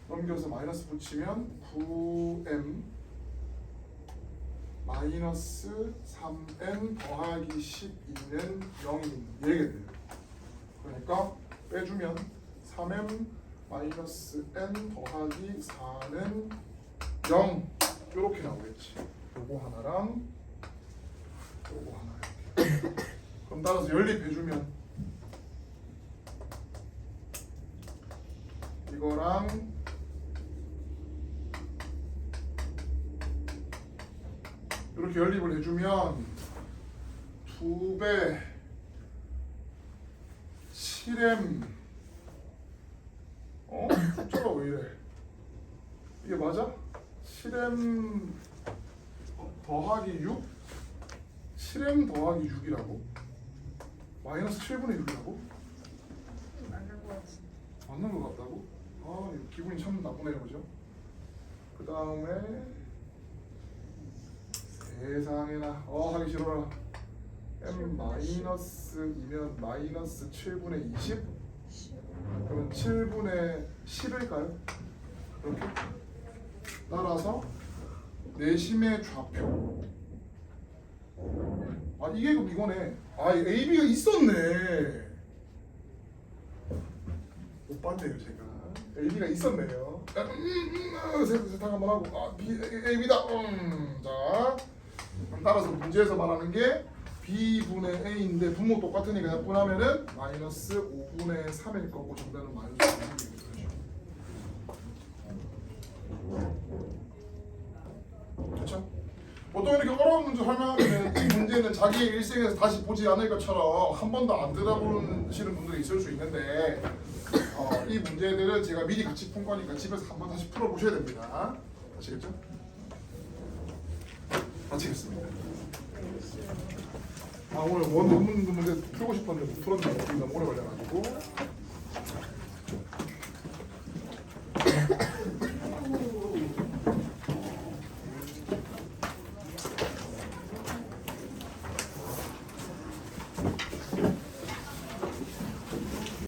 넘겨서 마이너스 붙이면 9m 마이너스 3n 더하기 12는 0이 얘겠네요. 그러니까 빼주면 3m 마이너스 n 더하기 4는 0 이렇게 나오겠지. 요거 하나랑 요거 하나 이렇게. 그럼 따라서 연립해주면 이거랑 이렇게 연립을 해주면 2배 7m 숫자가 왜 이래? 이게 맞아? 7m 더하기 6? 7m 더하기 6이라고? 마이너스 7분의 6이라고? 맞는 거 같은데. 맞는 것 같다고? 아 이거 기분이 참 나쁘네요 그죠? 그 다음에 세상에나 하기 싫어라. m 마이너스 2면 마이너스 7분의 20? 그러면 7분의 10일까요? 이렇게 따라서 내심의 좌표. 이게 이거네. AB가 있었네. 못 봤네요 제가. AB가 있었네요. 세탁 한번 하고 AB다. 자, 그럼 따라서 문제에서 말하는 게 B분의 A인데 분모 똑같으니까 약분하면은 마이너스 5분의 3일 거고 정답은 마이너스 5분의 3이겠죠. 그렇죠? 보통 이렇게 어려운 문제 설명하면 이 문제는 자기의 일생에서 다시 보지 않을 것처럼 한 번도 안 들어보시는 분들이 있을 수 있는데 이 문제들은 제가 미리 같이 푼 거니까 집에서 한번 다시 풀어보셔야 됩니다. 아시겠죠? 마치겠습니다. 오늘 원문 문제 풀고 싶었는데 못 풀었는데 너무 오래 걸려가지고